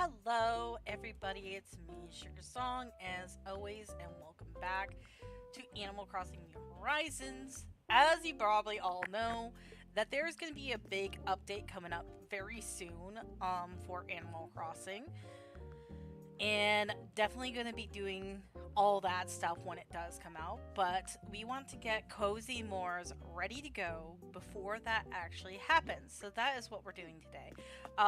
Hello, everybody. It's me, Sugar Song, as always, and welcome back to Animal Crossing New Horizons. As you probably all know, that there's going to be a big update coming up very soon, for Animal Crossing, and definitely going to be doing all that stuff when it does come out. But we want to get Cozy Moors ready to go before that actually happens. So that is what we're doing today.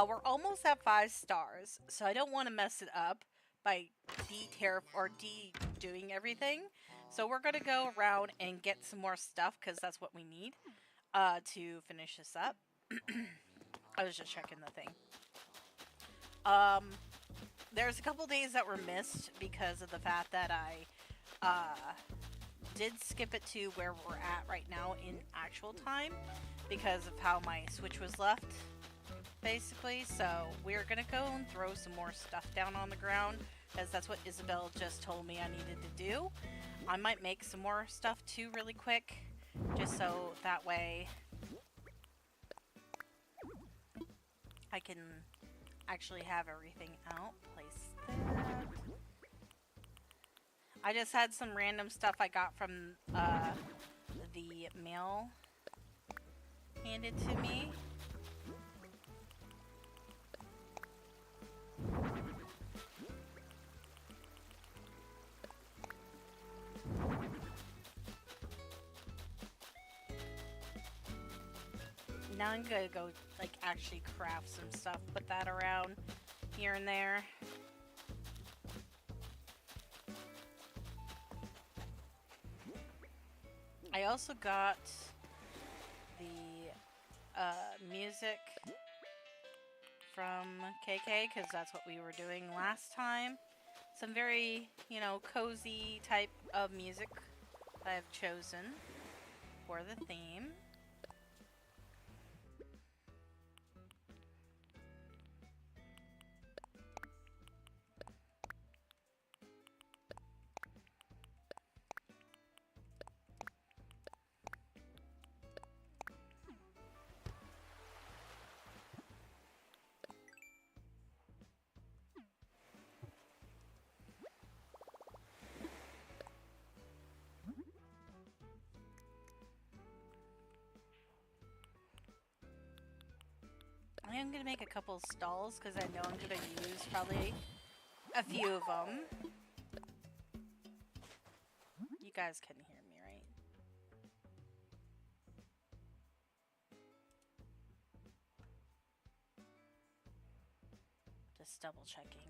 We're almost at 5 stars, so I don't want to mess it up by doing everything. So we're gonna go around and get some more stuff because that's what we need to finish this up. I was just checking the thing. Um, there's a couple days that were missed because of the fact that I uh, did skip it to where we're at right now in actual time because of how my Switch was left, basically. So we're gonna go and throw some more stuff down on the ground because that's what Isabel just told me I needed to do. I might make some more stuff too really quick, just so that way I can actually have everything out. Place that. I just had some random stuff I got from the mail handed to me. Now I'm gonna go, like, actually craft some stuff, put that around here and there. I also got the music from KK because that's what we were doing last time. Some very, cozy type of music that I've chosen for the theme. I am going to make a couple stalls because I know I'm going to use probably a few of them. You guys can hear me, right? Just double checking.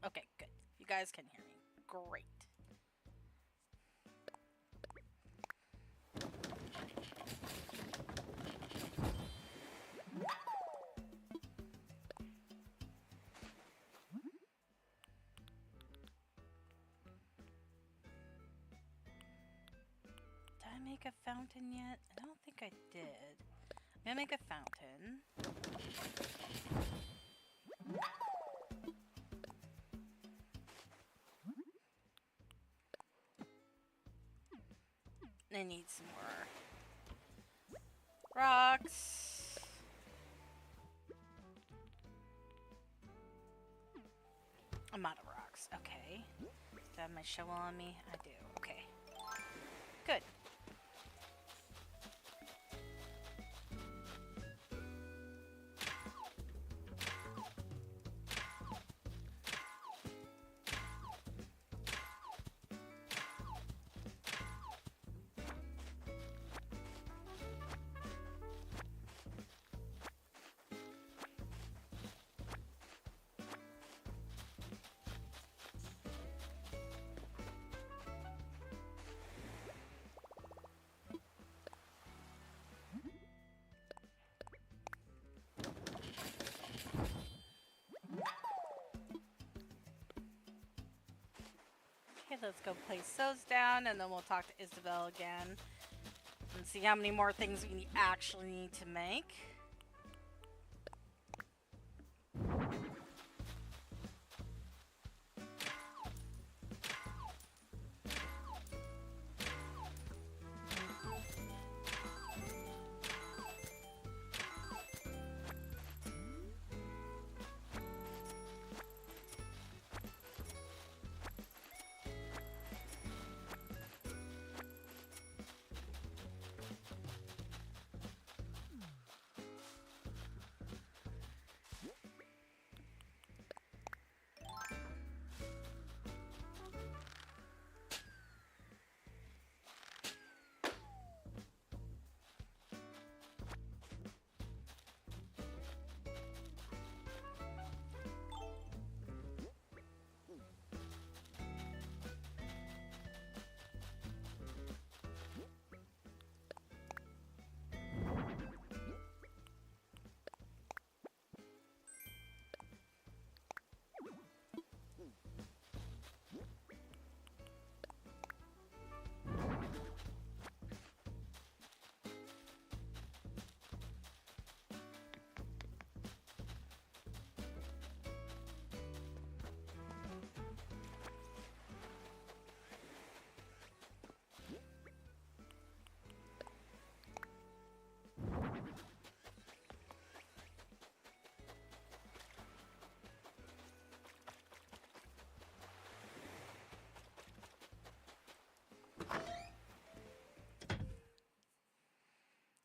Okay, good. You guys can hear me. Great. Did I make a fountain yet? I don't think I did. I'm gonna make a fountain. I need some more rocks. I'm out of rocks. Okay. Do I have my shovel on me? I do. Okay. Good. Okay, let's go place those down, and then we'll talk to Isabel again and see how many more things we actually need to make.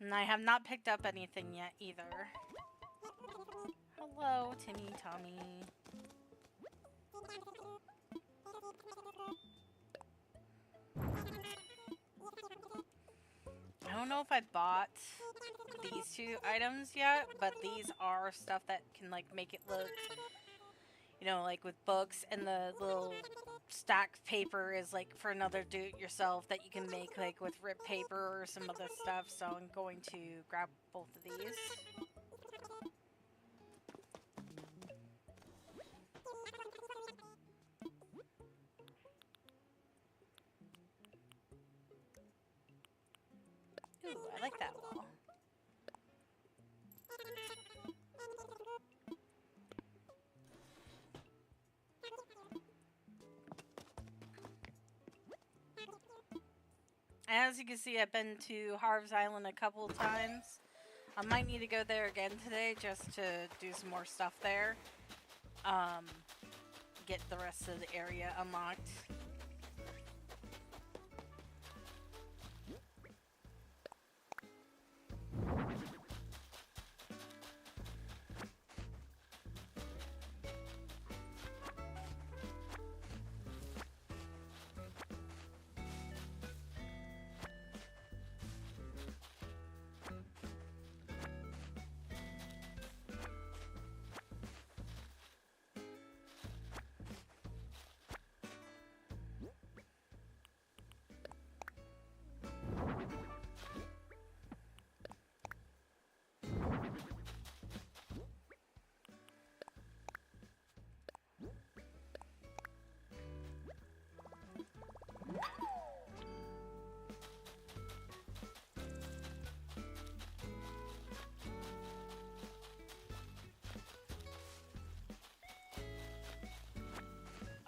And I have not picked up anything yet either. Hello, Timmy Tommy. I don't know if I bought these two items yet, but these are stuff that can like make it look, you know, like with books, and the little stacked paper is like for another do-it-yourself that you can make like with ripped paper or some other stuff. So I'm going to grab both of these. Ooh, I like that wall. As you can see, I've been to Harv's Island a couple of times. I might need to go there again today just to do some more stuff there. Get the rest of the area unlocked.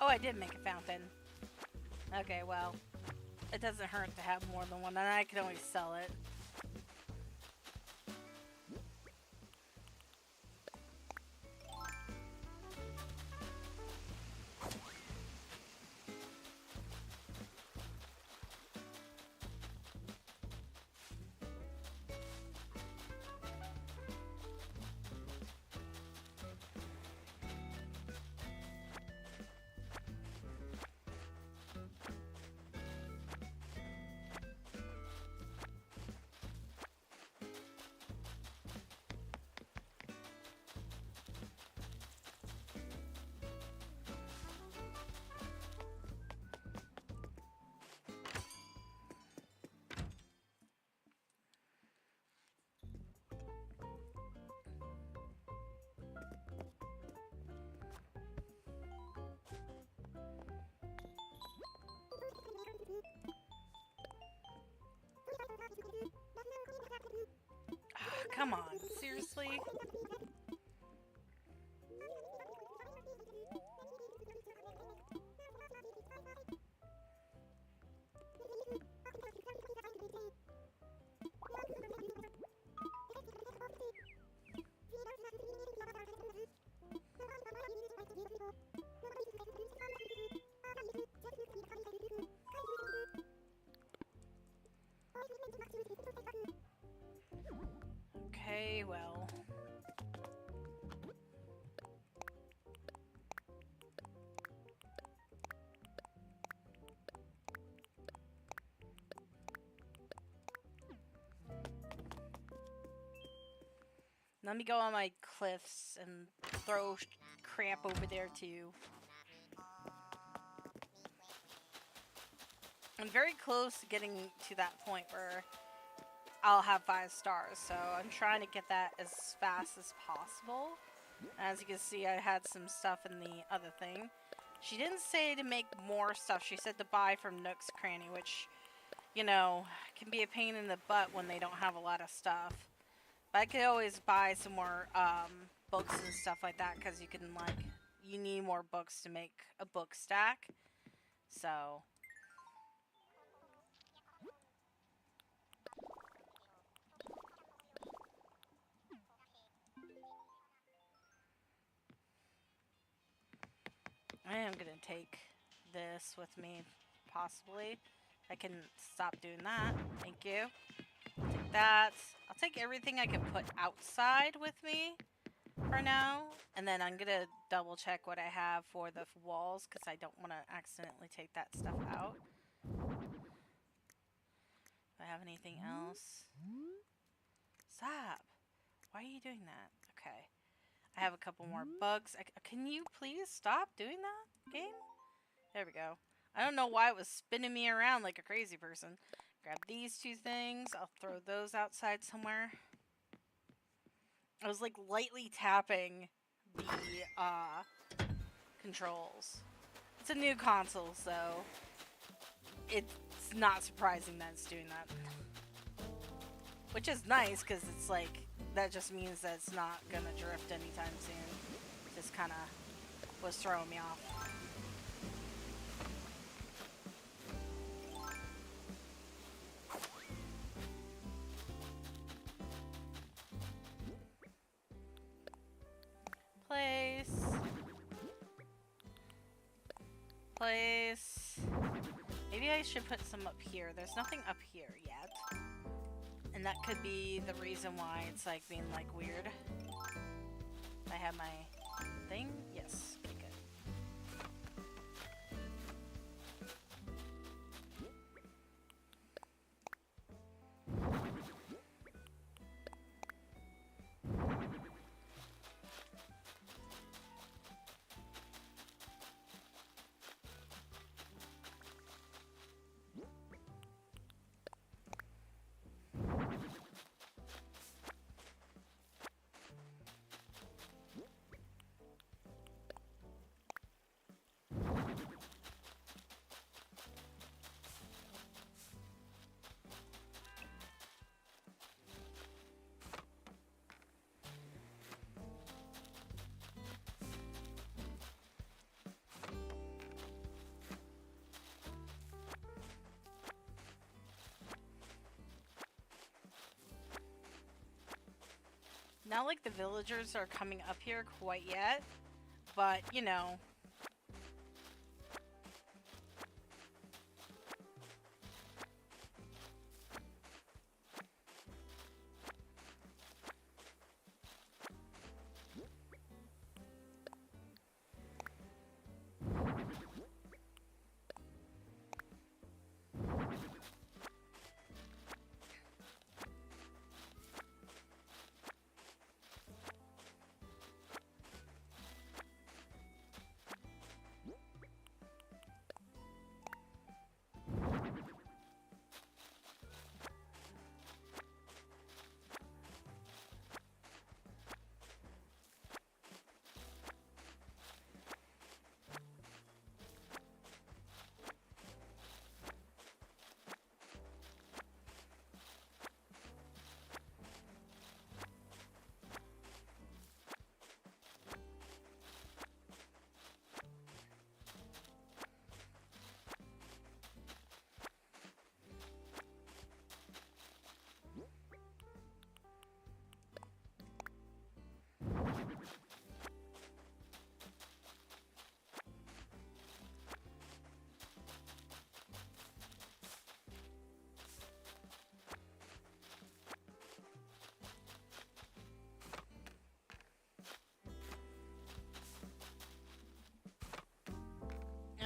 Oh, I did make a fountain. Okay, well, it doesn't hurt to have more than one, and I can always sell it. Oh, come on, seriously? Okay, well. Let me go on my cliffs and throw crap over there too. I'm very close to getting to that point where I'll have 5 stars, so I'm trying to get that as fast as possible. As you can see, I had some stuff in the other thing. She didn't say to make more stuff. She said to buy from Nook's Cranny, which, you know, can be a pain in the butt when they don't have a lot of stuff. But I could always buy some more books and stuff like that, because you can, like, you need more books to make a book stack. So I am going to take this with me, possibly. I can stop doing that. Thank you. Take that. I'll take everything I can put outside with me for now. And then I'm gonna double check what I have for the walls because I don't want to accidentally take that stuff out. Do I have anything else? Stop. Why are you doing that? Okay. I have a couple more bugs. Can you please stop doing that, game? There we go. I don't know why it was spinning me around like a crazy person. Grab these two things. I'll throw those outside somewhere. I was like lightly tapping the controls. It's a new console, so it's not surprising that it's doing that. Which is nice because it's like, that just means that it's not gonna drift anytime soon. Just kind of was throwing me off. Place. Maybe I should put some up here. There's nothing up here yet. And that could be the reason why it's like being like weird. I have my thing? Yes. Okay, good. Not like the villagers are coming up here quite yet, but you know.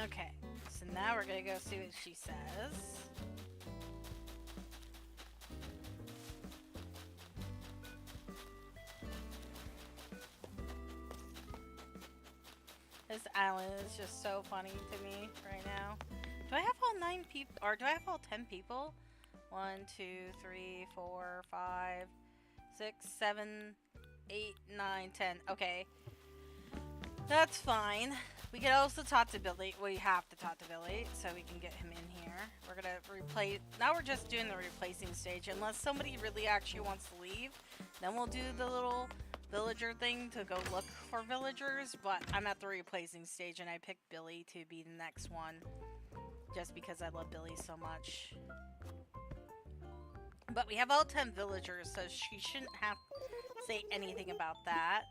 Okay, so now we're gonna go see what she says. This island is just so funny to me right now. Do I have all 9 people, or do I have all 10 people? 1, 2, 3, 4, 5, 6, 7, 8, 9, 10. Okay. That's fine. We can also talk to Billy. We have to talk to Billy so we can get him in here. We're gonna replace. Now we're just doing the replacing stage. Unless somebody really actually wants to leave, then we'll do the little villager thing to go look for villagers. But I'm at the replacing stage and I picked Billy to be the next one. Just because I love Billy so much. But we have all 10 villagers, so she shouldn't have to say anything about that.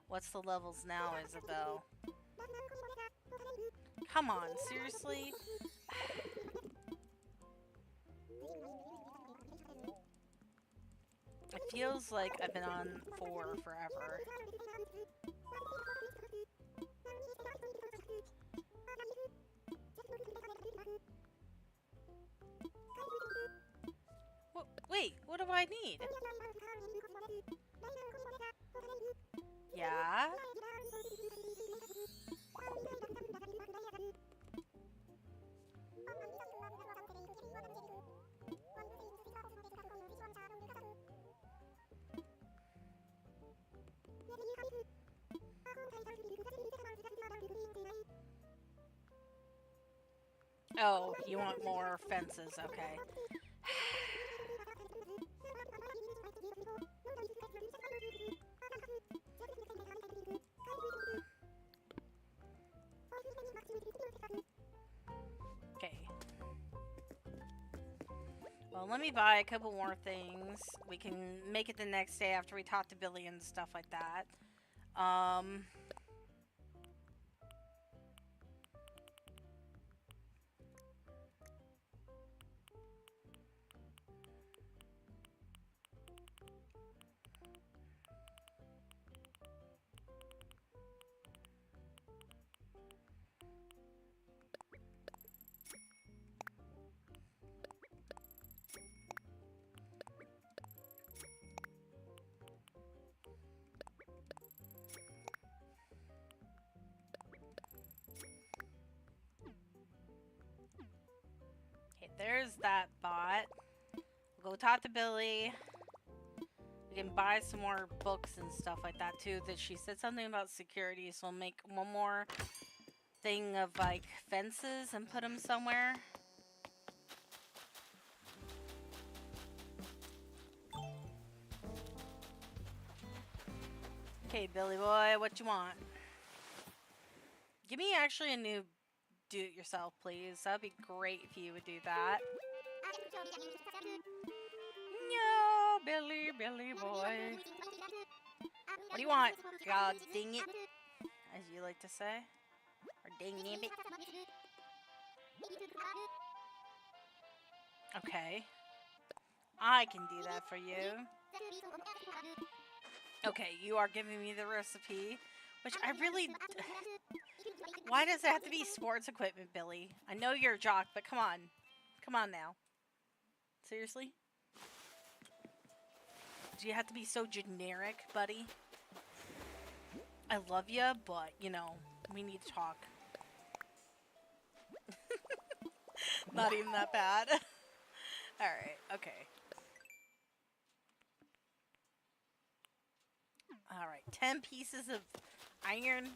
What's the levels now, Isabel? Come on, seriously? It feels like I've been on 4 forever. Wait, what do I need? Yeah? Oh, you want more fences, okay. Okay. Well, let me buy a couple more things. We can make it the next day after we talk to Billy and stuff like that. Okay, there's that bot. We'll go talk to Billy. We can buy some more books and stuff like that too. That she said something about security, so we'll make one more thing of like fences and put them somewhere. Okay, Billy boy, what you want? Give me actually a new do-it-yourself, please. That'd be great if you would do that. No, Billy boy. What do you want? God dang it, as you like to say. Or dang it. Okay. I can do that for you. Okay, you are giving me the recipe, which I really... Why does it have to be sports equipment, Billy? I know you're a jock, but come on. Come on now. Seriously? Do you have to be so generic, buddy? I love you, but, you know, we need to talk. Not even that bad. Alright, okay. Alright, 10 pieces of iron.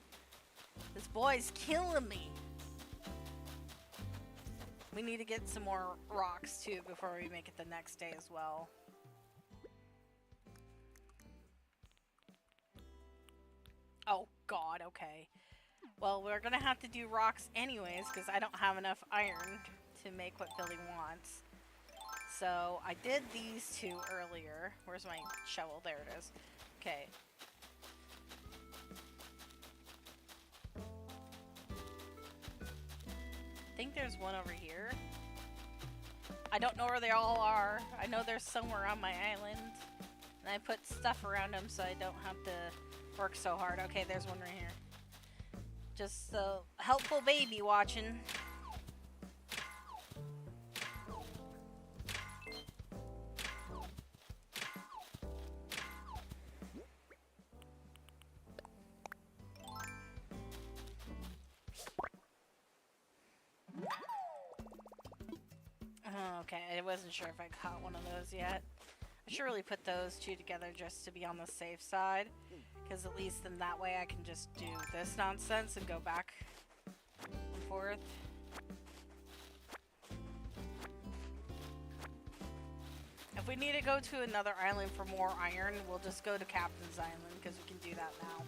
This boy's killing me. We need to get some more rocks too before we make it the next day as well. Oh god, okay. Well, we're gonna have to do rocks anyways because I don't have enough iron to make what Billy wants. So I did these two earlier. Where's my shovel? There it is. Okay. I think there's one over here. I don't know where they all are. I know there's somewhere on my island. And I put stuff around them so I don't have to work so hard. Okay, there's one right here. Just a helpful baby watching. Okay, I wasn't sure if I caught one of those yet. I should really put those two together just to be on the safe side. Because at least in that way I can just do this nonsense and go back and forth. If we need to go to another island for more iron, we'll just go to Captain's Island because we can do that now.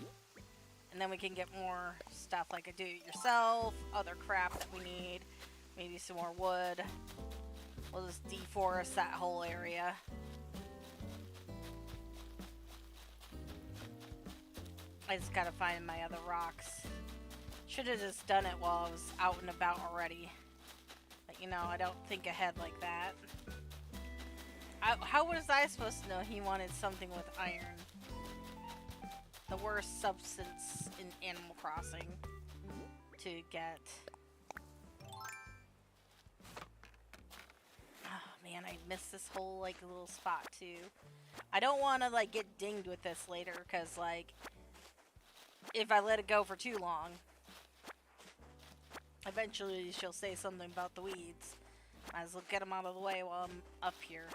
And then we can get more stuff like a do-it-yourself, other crap that we need, maybe some more wood. We'll just deforest that whole area. I just gotta find my other rocks. Should have just done it while I was out and about already. But you know, I don't think ahead like that. how was I supposed to know he wanted something with iron? The worst substance in Animal Crossing to get. Oh man, I missed this whole like little spot too. I don't want to like get dinged with this later, cause like if I let it go for too long, eventually she'll say something about the weeds. Might as well get them out of the way while I'm up here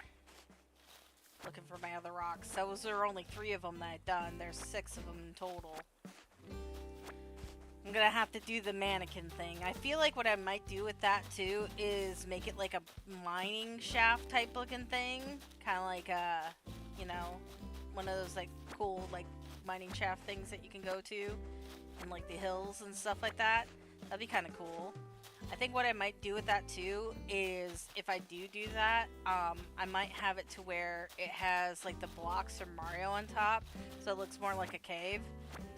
looking for my other rocks. Those are only 3 of them that I've done. There's 6 of them in total. I'm gonna have to do the mannequin thing. I feel like what I might do with that too is make it like a mining shaft type looking thing. Kind of like you know, one of those like cool like mining shaft things that you can go to in like the hills and stuff like that. That'd be kind of cool. I think what I might do with that too is if I do that, I might have it to where it has like the blocks from Mario on top, so it looks more like a cave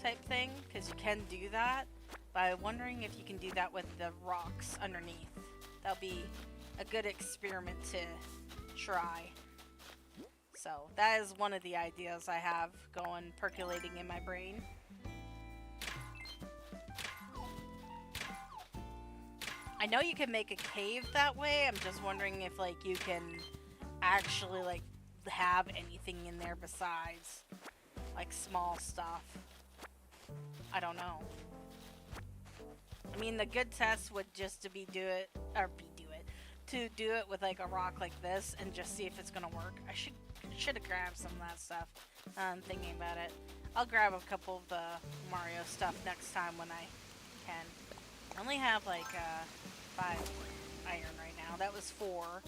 type thing, because you can do that. But I'm wondering if you can do that with the rocks underneath. That'll be a good experiment to try. So that is one of the ideas I have going percolating in my brain. I know you can make a cave that way. I'm just wondering if like you can actually like have anything in there besides like small stuff. I don't know. I mean, the good test would just to do it with like a rock like this and just see if it's gonna work. I should have grabbed some of that stuff. I'm thinking about it. I'll grab a couple of the Mario stuff next time when I can. I only have like 5 iron right now. That was 4.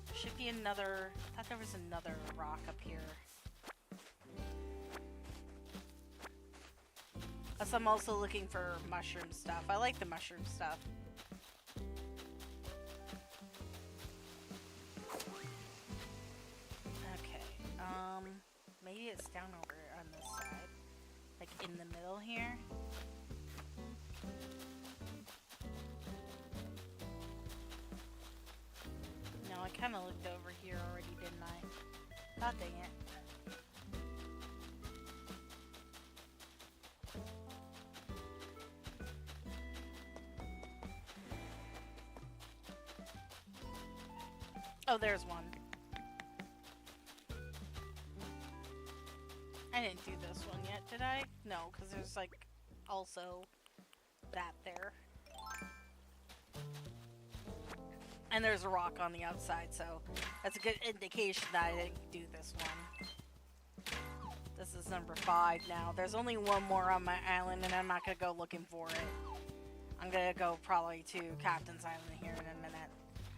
There should be another. I thought there was another rock up here. Plus, I'm also looking for mushroom stuff. I like the mushroom stuff. Okay. Maybe it's down over on this side, like in the middle here. No, I kind of looked over here already, didn't I? God dang it. Oh, there's one. I didn't do this one yet, did I? No, because there's like also that there. And there's a rock on the outside, so that's a good indication that I didn't do this one. This is number 5 now. There's only one more on my island, and I'm not going to go looking for it. I'm going to go probably to Captain's Island here in a minute.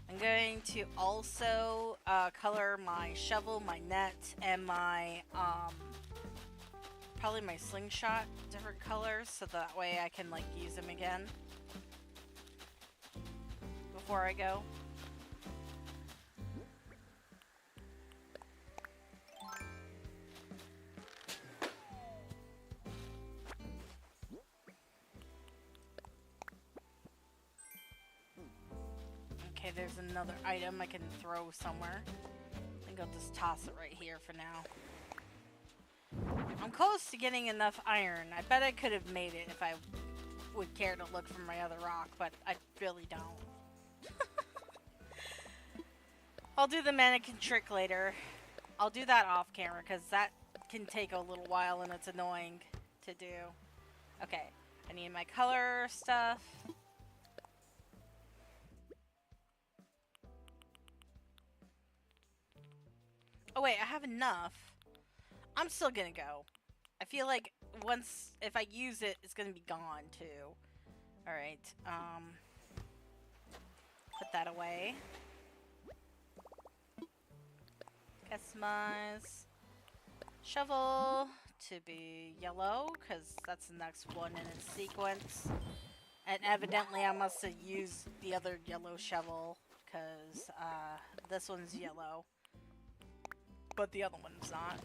I'm going to also color my shovel, my net, and my, probably my slingshot different colors, so that way I can, like, use them again before I go. Okay, there's another item I can throw somewhere. I think I'll just toss it right here for now. I'm close to getting enough iron. I bet I could have made it if I would care to look for my other rock, but I really don't. I'll do the mannequin trick later. I'll do that off camera because that can take a little while and it's annoying to do. Okay, I need my color stuff. Oh wait, I have enough. I'm still gonna go. I feel like if I use it, it's gonna be gone too. Alright, put that away. Customize. Shovel to be yellow, because that's the next one in its sequence. And evidently I must have used the other yellow shovel, because this one's yellow. But the other one's not.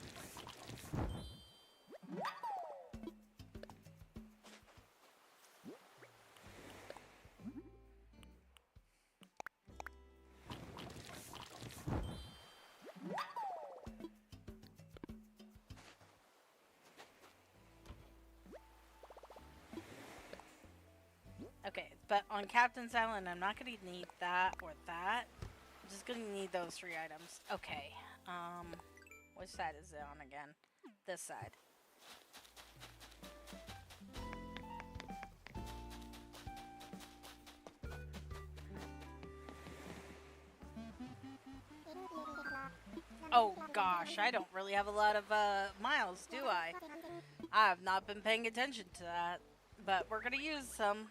But on Captain's Island, I'm not going to need that or that. I'm just going to need those 3 items. Okay. Which side is it on again? This side. Oh gosh, I don't really have a lot of miles, do I? I have not been paying attention to that. But we're going to use some.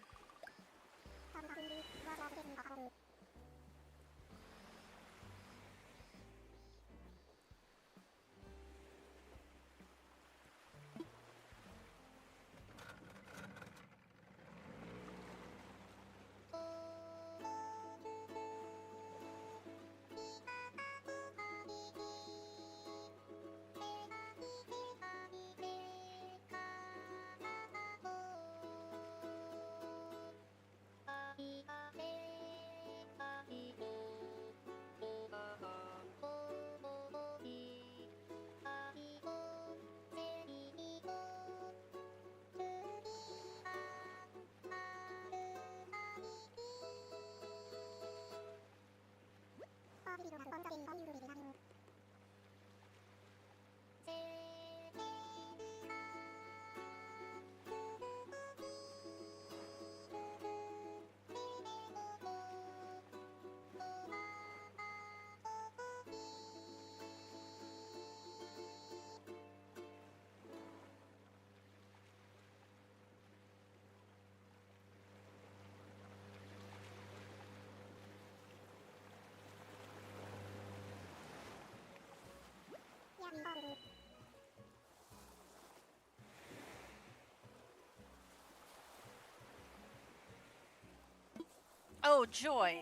Oh, joy.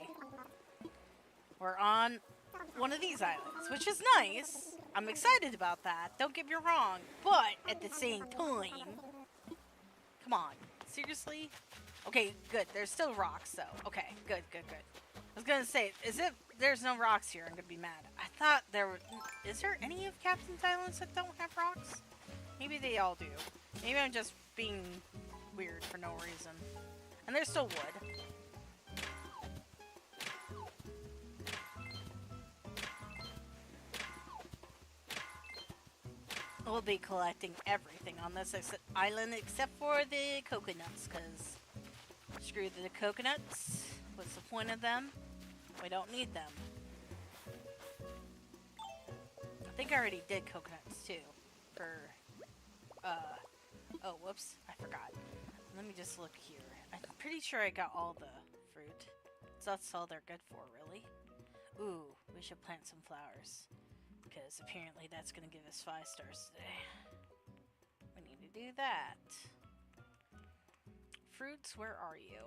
We're on one of these islands, which is nice. I'm excited about that. Don't get me wrong. But at the same time, come on. Seriously? Okay, good. There's still rocks, though. Okay, good, good, good. I was gonna say, as if there's no rocks here, I'm gonna be mad. I thought there were... Is there any of Captain's Islands that don't have rocks? Maybe they all do. Maybe I'm just being weird for no reason. And there's still wood. We'll be collecting everything on this island except for the coconuts, because screw the coconuts. What's the point of them? We don't need them. I think I already did coconuts too. For, oh, whoops, I forgot. Let me just look here. I'm pretty sure I got all the fruit. So that's all they're good for, really. Ooh, we should plant some flowers. Because apparently that's going to give us 5 stars today. We need to do that. Fruits, where are you?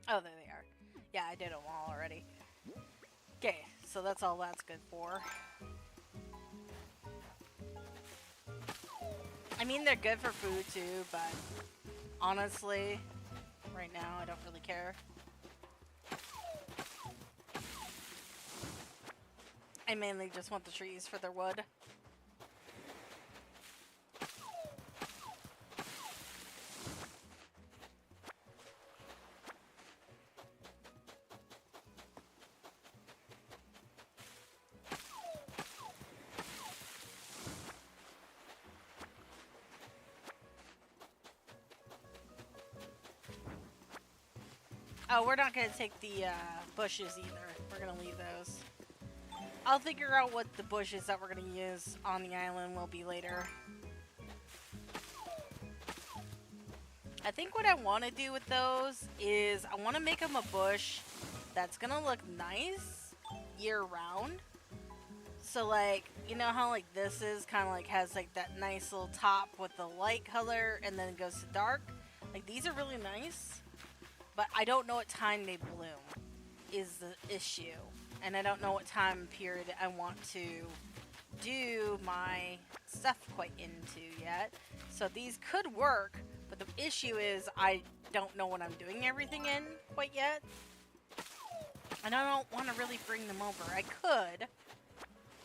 Oh, there they are. Yeah, I did them all already. Okay, so that's all that's good for. I mean, they're good for food too, but honestly, right now I don't really care. I mainly just want the trees for their wood. Oh, we're not going to take the bushes either. We're going to leave those. I'll figure out what the bushes that we're going to use on the island will be later. I think what I want to do with those is I want to make them a bush that's going to look nice year-round. So, like, you know how, like, this is kind of, like, has, like, that nice little top with the light color and then it goes to dark? Like, these are really nice, but I don't know what time they bloom is the issue. And I don't know what time period I want to do my stuff quite into yet. So these could work, but the issue is I don't know what I'm doing everything in quite yet. And I don't want to really bring them over. I could,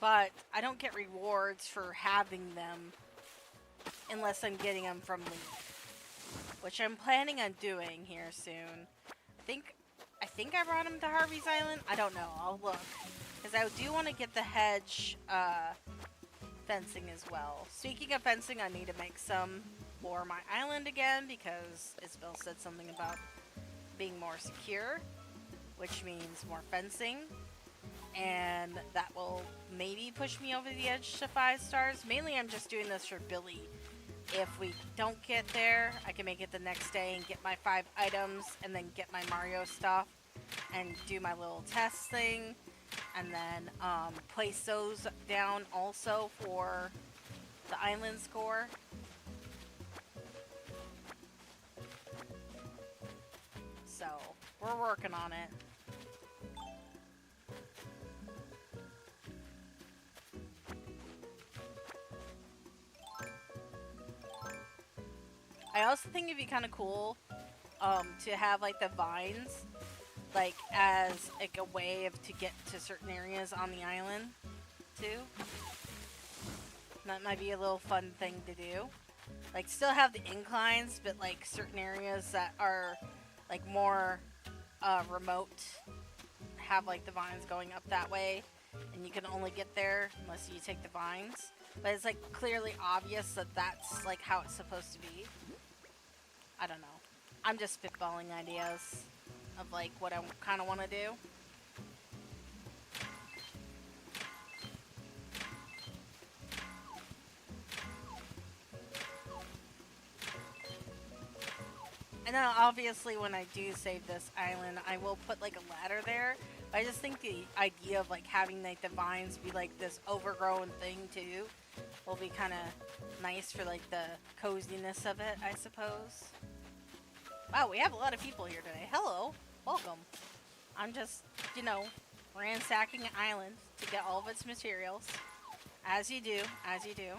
but I don't get rewards for having them unless I'm getting them from Leaf, which I'm planning on doing here soon. I think I brought him to Harvey's Island. I don't know. I'll look, because I do want to get the hedge fencing as well. Speaking of fencing, I need to make some for my island again because Isabel said something about being more secure, which means more fencing, and that will maybe push me over the edge to 5 stars. Mainly I'm just doing this for Billy. If we don't get there, I can make it the next day and get my 5 items and then get my Mario stuff and do my little test thing, and then place those down also for the island score. So we're working on it. I also think it'd be kind of cool to have like the vines like as like a way of to get to certain areas on the island too. That might be a little fun thing to do. Like still have the inclines, but like certain areas that are like more remote have like the vines going up that way, and you can only get there unless you take the vines. But it's like clearly obvious that that's like how it's supposed to be. I don't know. I'm just spitballing ideas of like what I kind of want to do. And then obviously when I do save this island, I will put like a ladder there. I just think the idea of like having like the vines be like this overgrown thing too will be kind of nice for like the coziness of it, I suppose. Wow, we have a lot of people here today. Hello, welcome. I'm just, you know, ransacking an island to get all of its materials. As you do, as you do.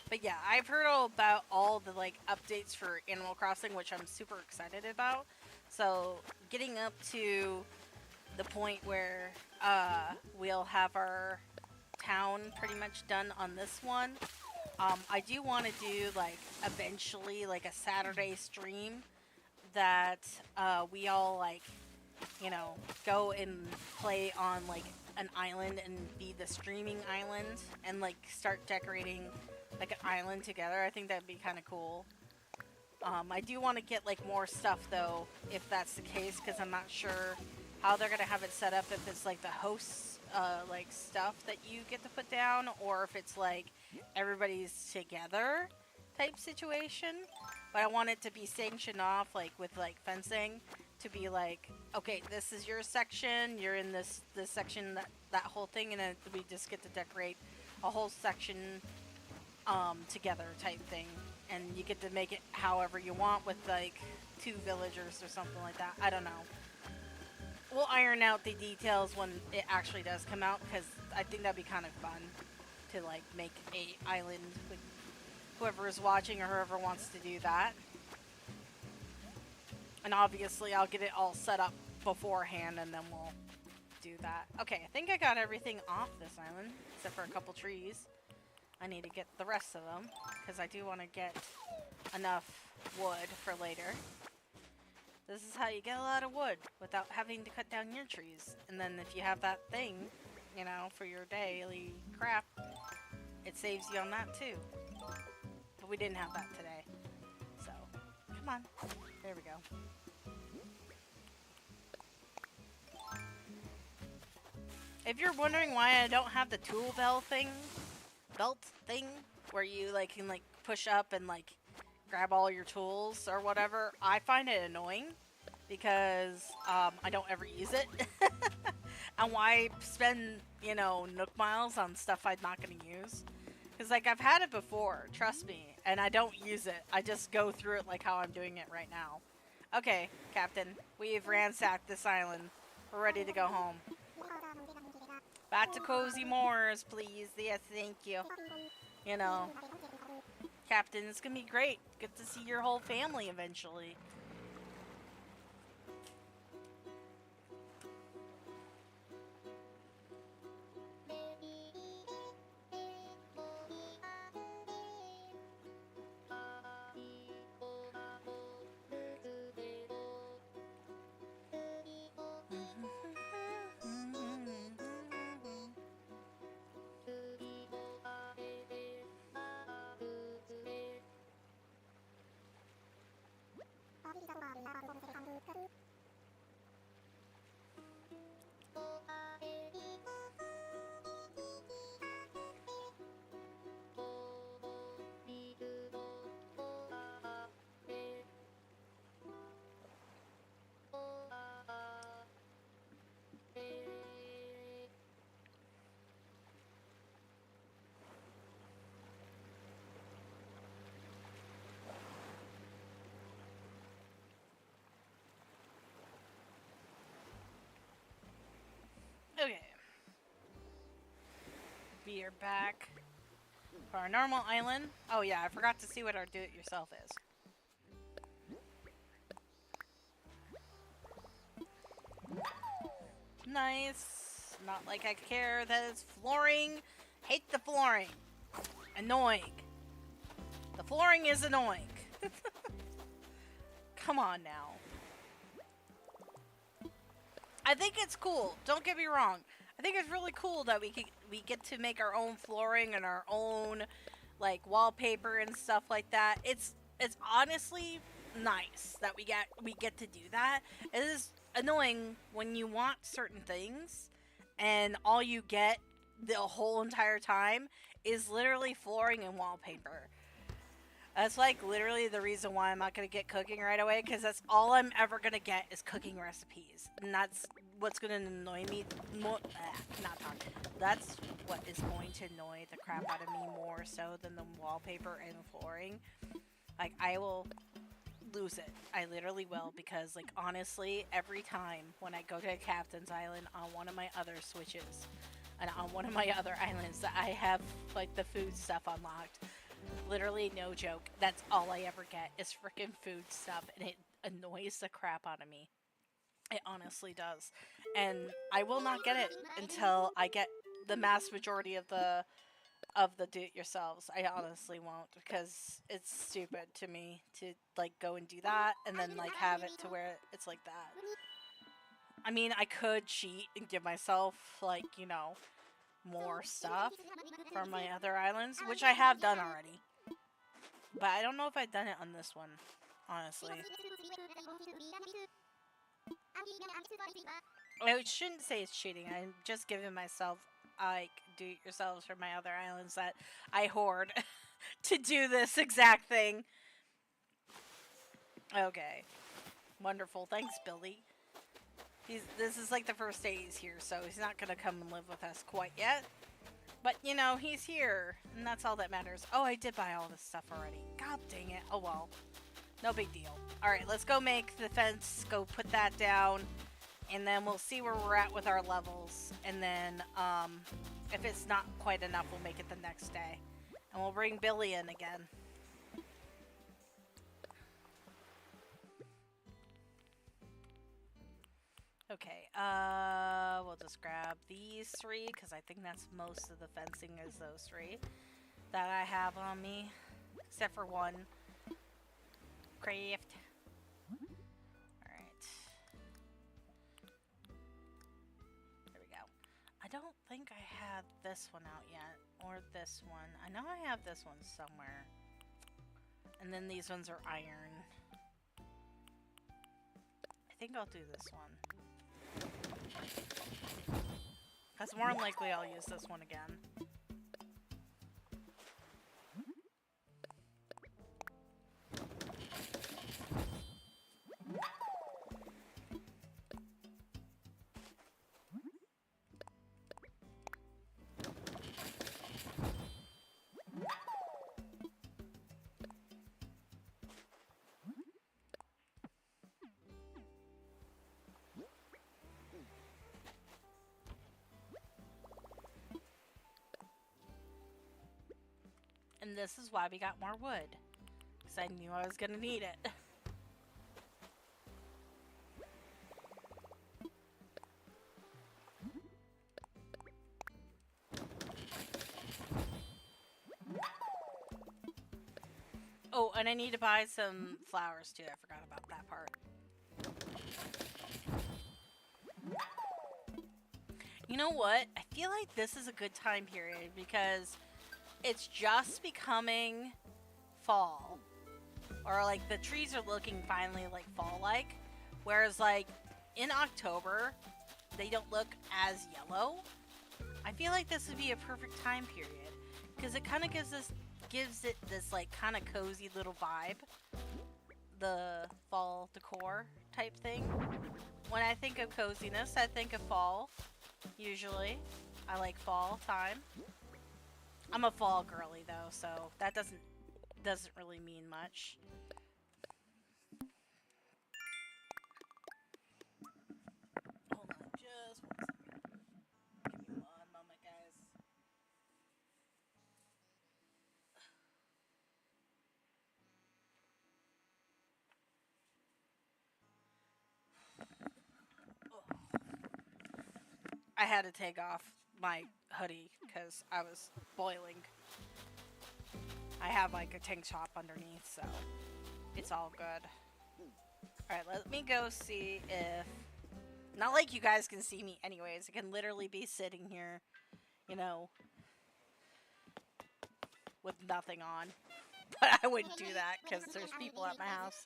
But yeah, I've heard all about all the like updates for Animal Crossing, which I'm super excited about. So getting up to the point where we'll have our town pretty much done on this one. I do want to do like eventually like a Saturday stream that we all like, you know, go and play on like an island and be the streaming island and like start decorating like an island together. I think that'd be kind of cool. I do want to get like more stuff though, if that's the case, because I'm not sure how they're gonna have it set up. If it's like the hosts like stuff that you get to put down, or if it's like everybody's together type situation. But I want it to be sanctioned off like with like fencing to be like, okay, this is your section. You're in this section, that whole thing, and then we just get to decorate a whole section together type thing, and you get to make it however you want with like 2 villagers or something like that. I don't know. We'll iron out the details when it actually does come out, because I think that'd be kind of fun to like make a island with whoever is watching or whoever wants to do that. And obviously I'll get it all set up beforehand and then we'll do that. Okay, I think I got everything off this island except for a couple trees. I need to get the rest of them because I do want to get enough wood for later. This is how you get a lot of wood without having to cut down your trees. And then if you have that thing, you know, for your daily craft, it saves you on that too. But we didn't have that today. So, come on. There we go. If you're wondering why I don't have the tool belt thing, where you like can like push up and like grab all your tools or whatever, I find it annoying because I don't ever use it. And why spend, you know, Nook miles on stuff I'm not going to use? Because like I've had it before, trust me, and I don't use it. I just go through it like how I'm doing it right now. Okay, Captain, we've ransacked this island. We're ready to go home. Back to Cozy Moors, please. Yes, thank you. You know, Captain, it's gonna be great. Get to see your whole family eventually. We are back for our normal island. Oh yeah, I forgot to see what our do-it-yourself is. Nice. Not like I care that it's flooring. Hate the flooring. Annoying. The flooring is annoying. Come on now. I think it's cool. Don't get me wrong. I think it's really cool that we get to make our own flooring and our own like wallpaper and stuff like that. It's honestly nice that we get to do that. It is annoying when you want certain things and all you get the whole entire time is literally flooring and wallpaper. That's like literally the reason why I'm not gonna get cooking right away, because that's all I'm ever gonna get is cooking recipes, and that's what's gonna annoy me more. Not talking. That's what is going to annoy the crap out of me more so than the wallpaper and flooring. Like I will lose it. I literally will, because like honestly, every time when I go to a captain's island on one of my other switches, and on one of my other islands that I have like the food stuff unlocked. Literally, no joke. That's all I ever get is freaking food stuff, and it annoys the crap out of me. It honestly does. And I will not get it until I get the mass majority of the do-it-yourselves. I honestly won't, because it's stupid to me to like go and do that and then like have it to where it's like that. I mean, I could cheat and give myself like, you know, more stuff from my other islands, which I have done already. But I don't know if I've done it on this one, honestly. I shouldn't say it's cheating. I'm just giving myself, like, do-it-yourselves for my other islands that I hoard to do this exact thing. Okay. Wonderful. Thanks, Billy. This is like the first day he's here, so he's not gonna come and live with us quite yet. But, you know, he's here, and that's all that matters. Oh, I did buy all this stuff already. God dang it. Oh, well. No big deal. Alright, let's go make the fence, go put that down, and then we'll see where we're at with our levels. And then, if it's not quite enough, we'll make it the next day. And we'll bring Billy in again. Okay, we'll just grab these three, because I think that's most of the fencing is those three that I have on me. Except for one. Craft. Alright. There we go. I don't think I had this one out yet, or this one. I know I have this one somewhere. And then these ones are iron. I think I'll do this one. Because more than likely I'll use this one again. And this is why we got more wood. Because I knew I was going to need it. Oh, and I need to buy some flowers too. I forgot about that part. You know what? I feel like this is a good time period because it's just becoming fall. Or like the trees are looking finally like fall-like. Whereas like in October, they don't look as yellow. I feel like this would be a perfect time period. Because it kind of gives it this like kind of cozy little vibe. The fall decor type thing. When I think of coziness, I think of fall. Usually. I like fall time. I'm a fall girly though, so that doesn't really mean much. Hold on just one second. Give me one moment, guys. I had to take off my hoodie because I was boiling. I have like a tank top underneath, so it's all good. Alright, let me go see if... Not like you guys can see me anyways. I can literally be sitting here, you know, with nothing on. But I wouldn't do that because there's people at my house.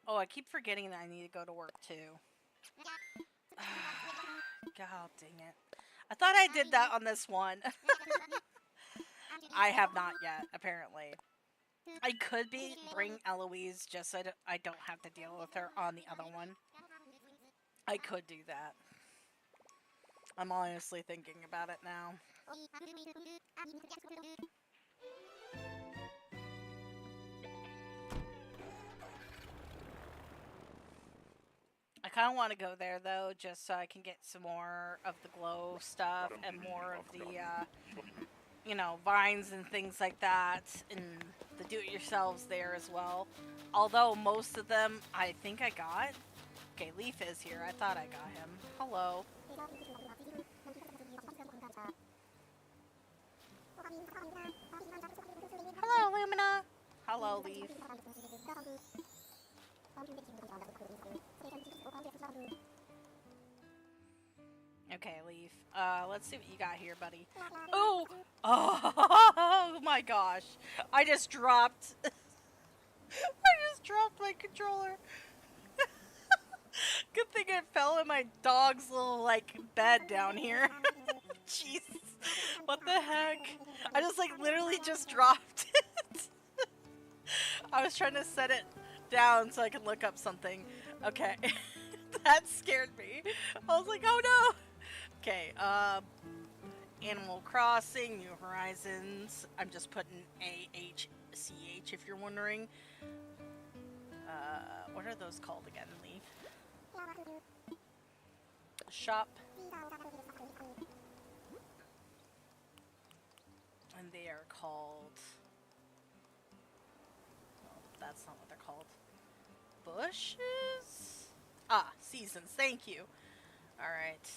Oh, I keep forgetting that I need to go to work too. God dang it. I thought I did that on this one. I have not yet, apparently. I could bring Eloise just so I don't have to deal with her on the other one. I could do that. I'm honestly thinking about it now. I kind of want to go there though, just so I can get some more of the glow stuff and more of the, you know, vines and things like that, and the do-it-yourselves there as well. Although most of them, I think I got. Okay, Leaf is here. I thought I got him. Hello. Hello, Lumina. Hello, Leaf. Okay, Leaf. Let's see what you got here, buddy. Oh! Oh my gosh. I just dropped... I just dropped my controller. Good thing it fell in my dog's little, like, bed down here. Jeez. What the heck? I just, like, literally just dropped it. I was trying to set it down so I could look up something. Okay. That scared me. I was like, oh no! Okay, Animal Crossing, New Horizons. I'm just putting ACNH if you're wondering. What are those called again, Leaf? Shop. And they are called... Oh, that's not what they're called. Bushes? Ah, seasons. Thank you. Alright.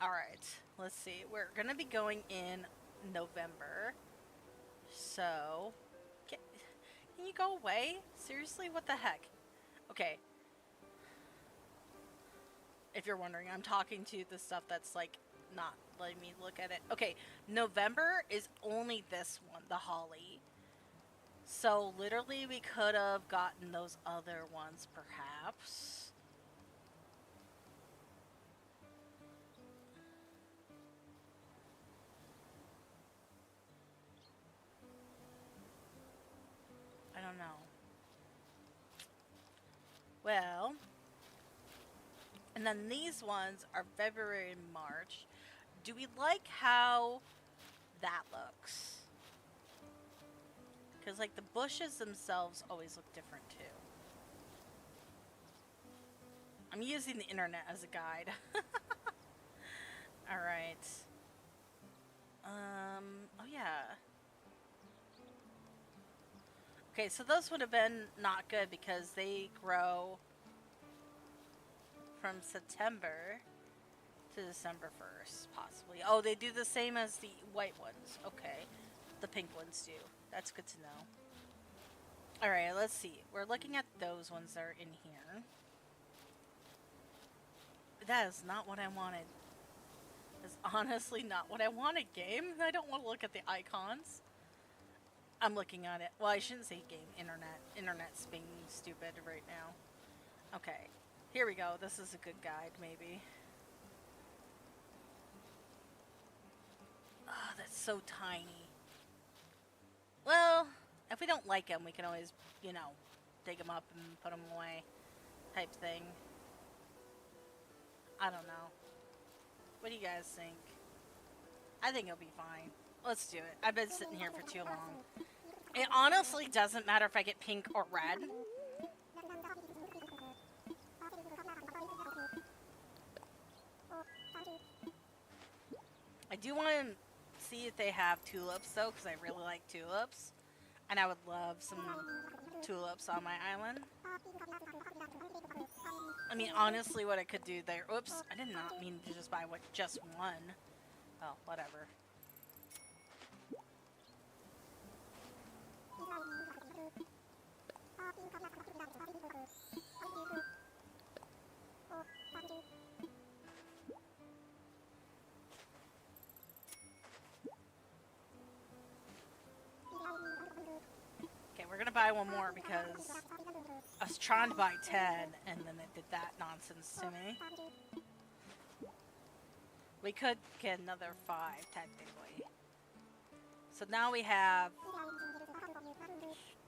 Alright. Let's see. We're gonna be going in November. So... Can you go away? Seriously? What the heck? Okay. If you're wondering, I'm talking to the stuff that's, like, not letting me look at it. Okay, November is only this one, the holly. So, literally, we could have gotten those other ones, perhaps. I don't know. Well... And then these ones are February and March. Do we like how that looks? Because, like, the bushes themselves always look different, too. I'm using the internet as a guide. Alright. Oh, yeah. Okay, so those would have been not good because they grow... from September to December 1st, possibly. Oh, they do the same as the white ones. Okay. The pink ones do. That's good to know. Alright, let's see. We're looking at those ones that are in here. That is not what I wanted. It's honestly not what I wanted, game. I don't want to look at the icons. I'm looking at it. Well, I shouldn't say game. Internet. Internet's being stupid right now. Okay. Here we go. This is a good guide, maybe. Oh, that's so tiny. Well, if we don't like them, we can always, you know, dig them up and put them away. Type thing. I don't know. What do you guys think? I think it'll be fine. Let's do it. I've been sitting here for too long. It honestly doesn't matter if I get pink or red. I do want to see if they have tulips, though, because I really like tulips. And I would love some tulips on my island. I mean, honestly, what I could do there... Oops, I did not mean to just buy just one. Oh, whatever. Okay, we're gonna buy one more because I was trying to buy 10 and then it did that nonsense to me. We could get another 5 technically. So now we have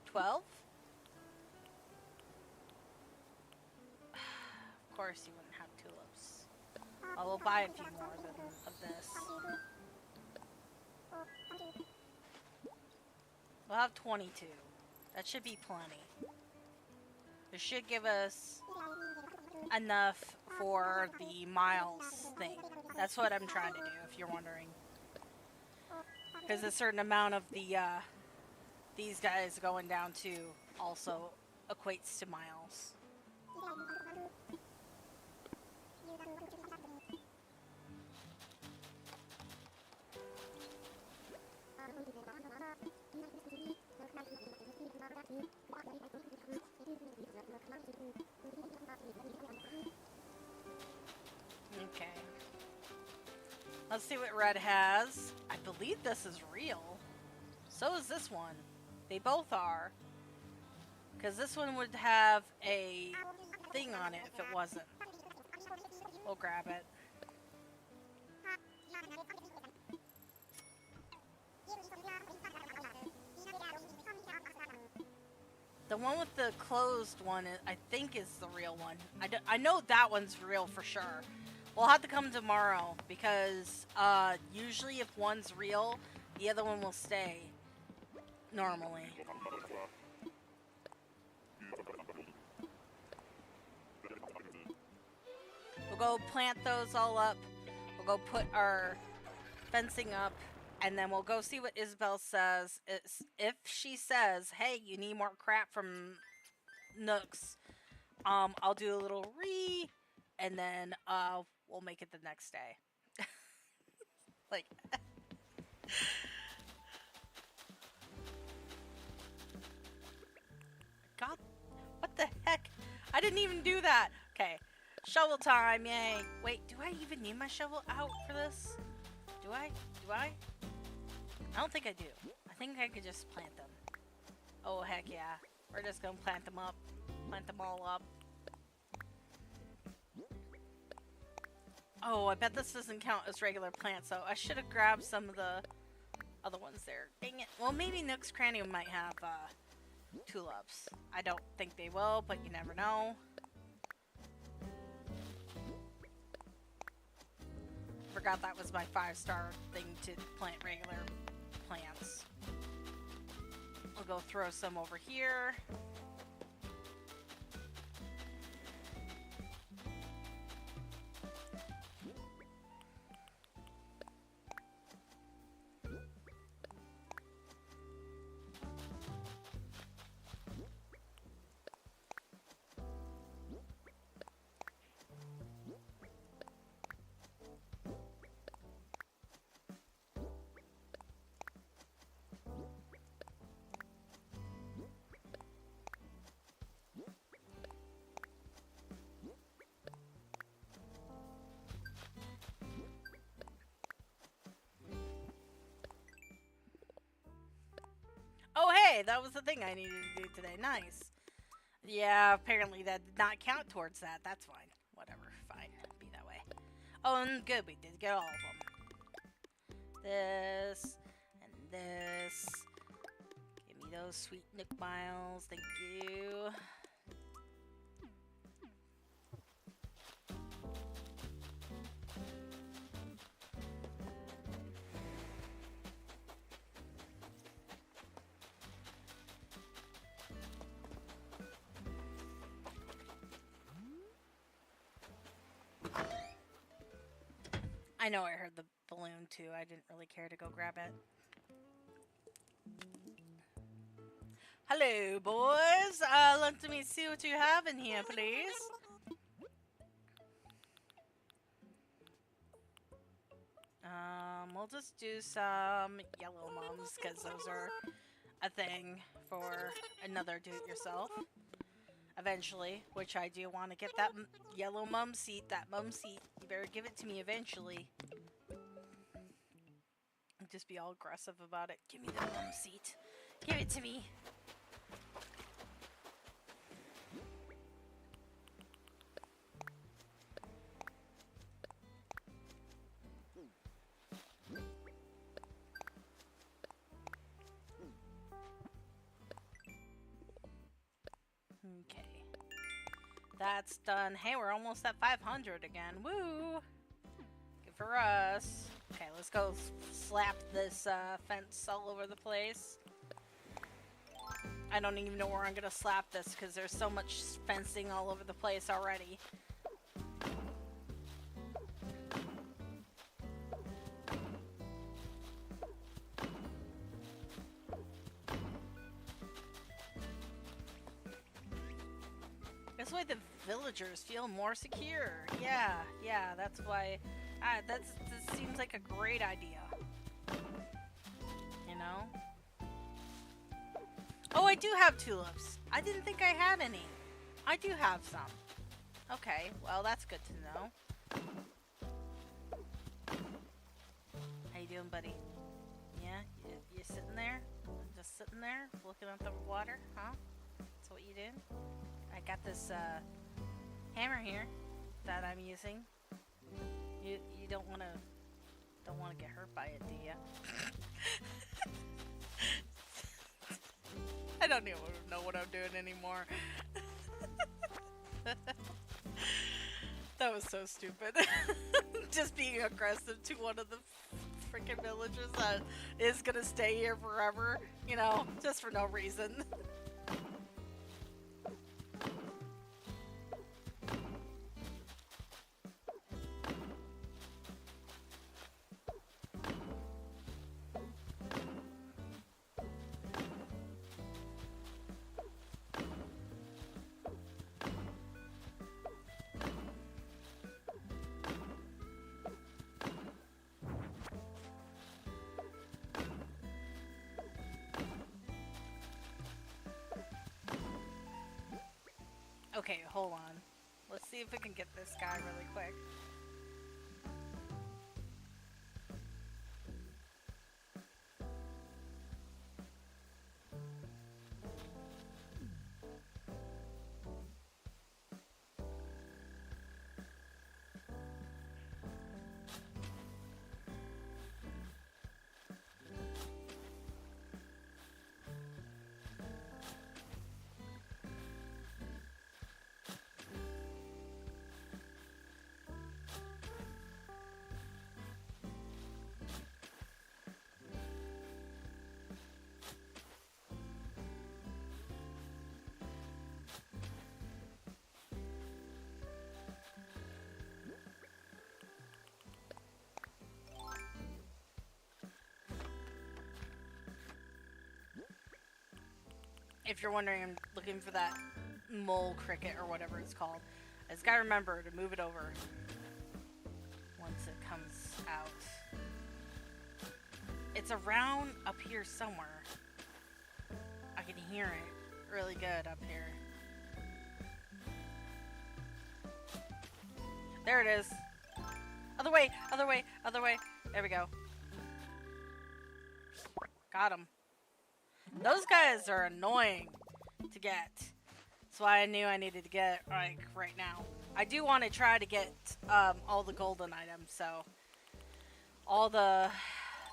12? Of course you wouldn't have tulips. Well, we'll buy a few more of this. We'll have 22. That should be plenty. It should give us enough for the miles thing. That's what I'm trying to do, if you're wondering. Because a certain amount of the these guys going down to also equates to miles. Okay. Let's see what red has. I believe this is real. So is this one. They both are. Because this one would have a thing on it if it wasn't. We'll grab it. The one with the closed one, I think, is the real one. I know that one's real for sure. We'll have to come tomorrow because usually if one's real, the other one will stay normally. We'll go plant those all up. We'll go put our fencing up. And then we'll go see what Isabel says. If she says, hey, you need more crap from Nooks, I'll do a little and then we'll make it the next day. Like, God, what the heck? I didn't even do that. Okay, shovel time, yay. Wait, do I even need my shovel out for this? Do I? I don't think I do. I think I could just plant them. Oh, heck yeah. We're just gonna plant them up. Plant them all up. Oh, I bet this doesn't count as regular plants, so I should have grabbed some of the other ones there. Dang it. Well, maybe Nook's Cranny might have tulips. I don't think they will, but you never know. Forgot that was my 5-star thing to plant regular plants. I'll go throw some over here. Oh, hey, that was the thing I needed to do today. Nice. Yeah, apparently that did not count towards that. That's fine. Whatever. Fine. Be that way. Oh, and good. We did get all of them. This. And this. Give me those sweet Nook miles. Thank you. I know I heard the balloon too. I didn't really care to go grab it. Hello, boys. Let me see what you have in here, please. We'll just do some yellow mums, because those are a thing for another do-it-yourself. Eventually, which I do want to get that yellow mum seat, You better give it to me eventually. Just be all aggressive about it. Give me the mum seat. Give it to me. Okay. That's done. Hey, we're almost at 500 again. Woo! Good for us. Okay, let's go slap this fence all over the place. I don't even know where I'm gonna slap this because there's so much fencing all over the place already. This way the villagers feel more secure. Yeah, that's why. This seems like a great idea. You know? Oh, I do have tulips. I didn't think I had any. I do have some. Okay, well that's good to know. How you doing, buddy? Yeah, you sitting there? Just sitting there, looking at the water, huh? That's what you did? I got this hammer here that I'm using. You don't wanna get hurt by it, do ya? I don't even know what I'm doing anymore. That was so stupid. Just being aggressive to one of the freaking villagers that is gonna stay here forever, you know, just for no reason. Okay, hold on. Let's see if we can get this guy really quick. If you're wondering, I'm looking for that mole cricket or whatever it's called. I just gotta remember to move it over once it comes out. It's around up here somewhere. I can hear it really good up here. There it is. Other way, other way, other way. There we go. Got him. Those guys are annoying to get. That's why I knew I needed to get it like right now. I do want to try to get all the golden items, so all the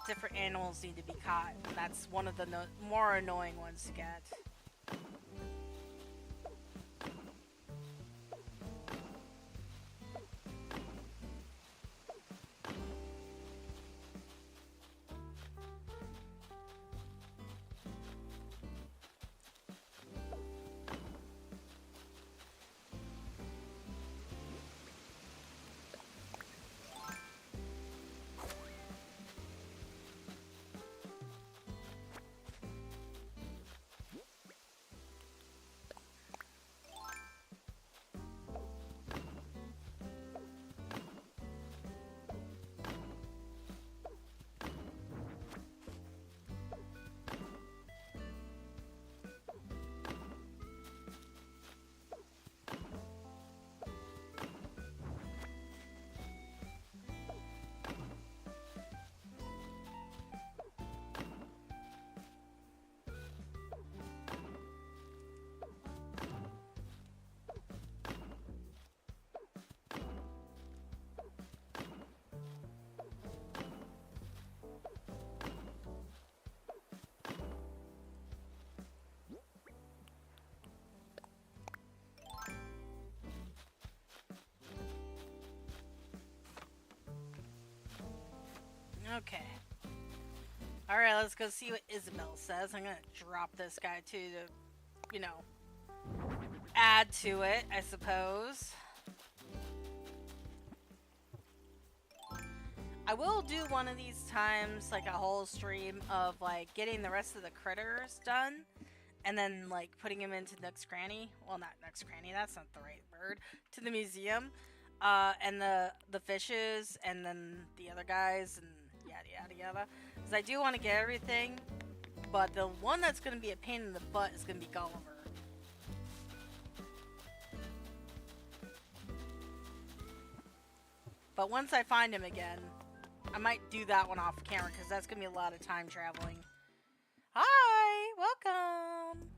different animals need to be caught. And that's one of the more annoying ones to get. Okay. Alright, let's go see what Isabel says. I'm gonna drop this guy too to, you know, add to it, I suppose. I will do one of these times, like a whole stream of like getting the rest of the critters done, and then like putting them into Nook's Cranny. Well, not Nook's Cranny, that's not the right word. To the museum, and the fishes, and then the other guys, and yada yada yada. Because I do want to get everything, but the one that's going to be a pain in the butt is going to be Gulliver. But once I find him again, I might do that one off camera because that's going to be a lot of time traveling. Hi! Welcome!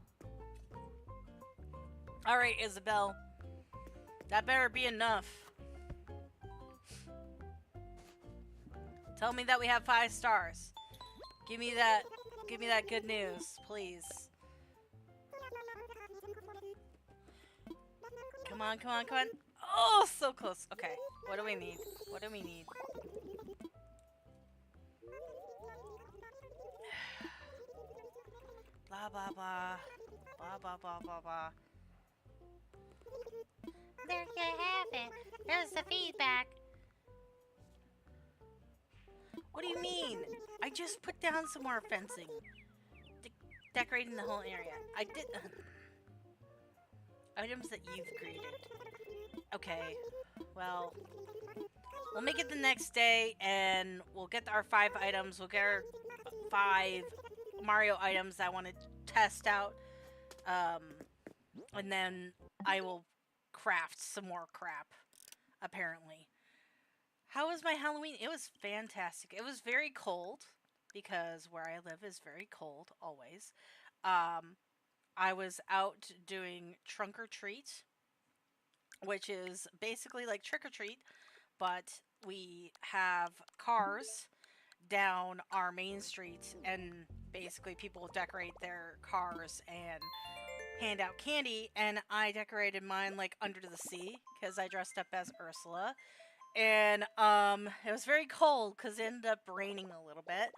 Alright, Isabel. That better be enough. Tell me that we have 5 stars. Give me that good news, please. Come on, come on, come on. Oh, so close. Okay, what do we need? What do we need? Blah, blah, blah. Blah, blah, blah, blah, blah. There you have it. There's the feedback. What do you mean? I just put down some more fencing. Decorating the whole area. I did... items that you've created. Okay. Well... we'll make it the next day, and we'll get our 5 items. We'll get our 5 Mario items that I want to test out. And then I will craft some more crap, apparently. How was my Halloween? It was fantastic. It was very cold, because where I live is very cold, always. I was out doing trunk or treat, which is basically like trick or treat, but we have cars down our main street, and basically people decorate their cars and hand out candy, and I decorated mine like under the sea because I dressed up as Ursula. And it was very cold because it ended up raining a little bit,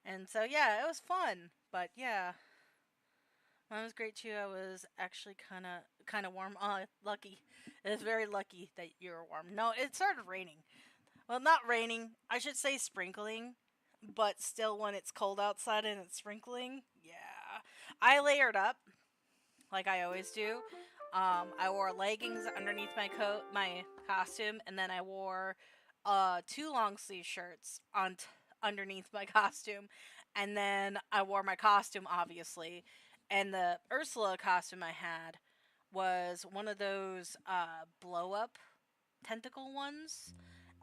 and so yeah, it was fun. But yeah, mine was great too. I was actually kind of warm. Oh, lucky. It was very lucky that you were warm. No, it started raining. Well, not raining. I should say sprinkling. But still, when it's cold outside and it's sprinkling, yeah. I layered up, like I always do. I wore leggings underneath my coat, my costume, and then I wore 2 long sleeve shirts underneath my costume, and then I wore my costume, obviously. And the Ursula costume I had was one of those blow up tentacle ones.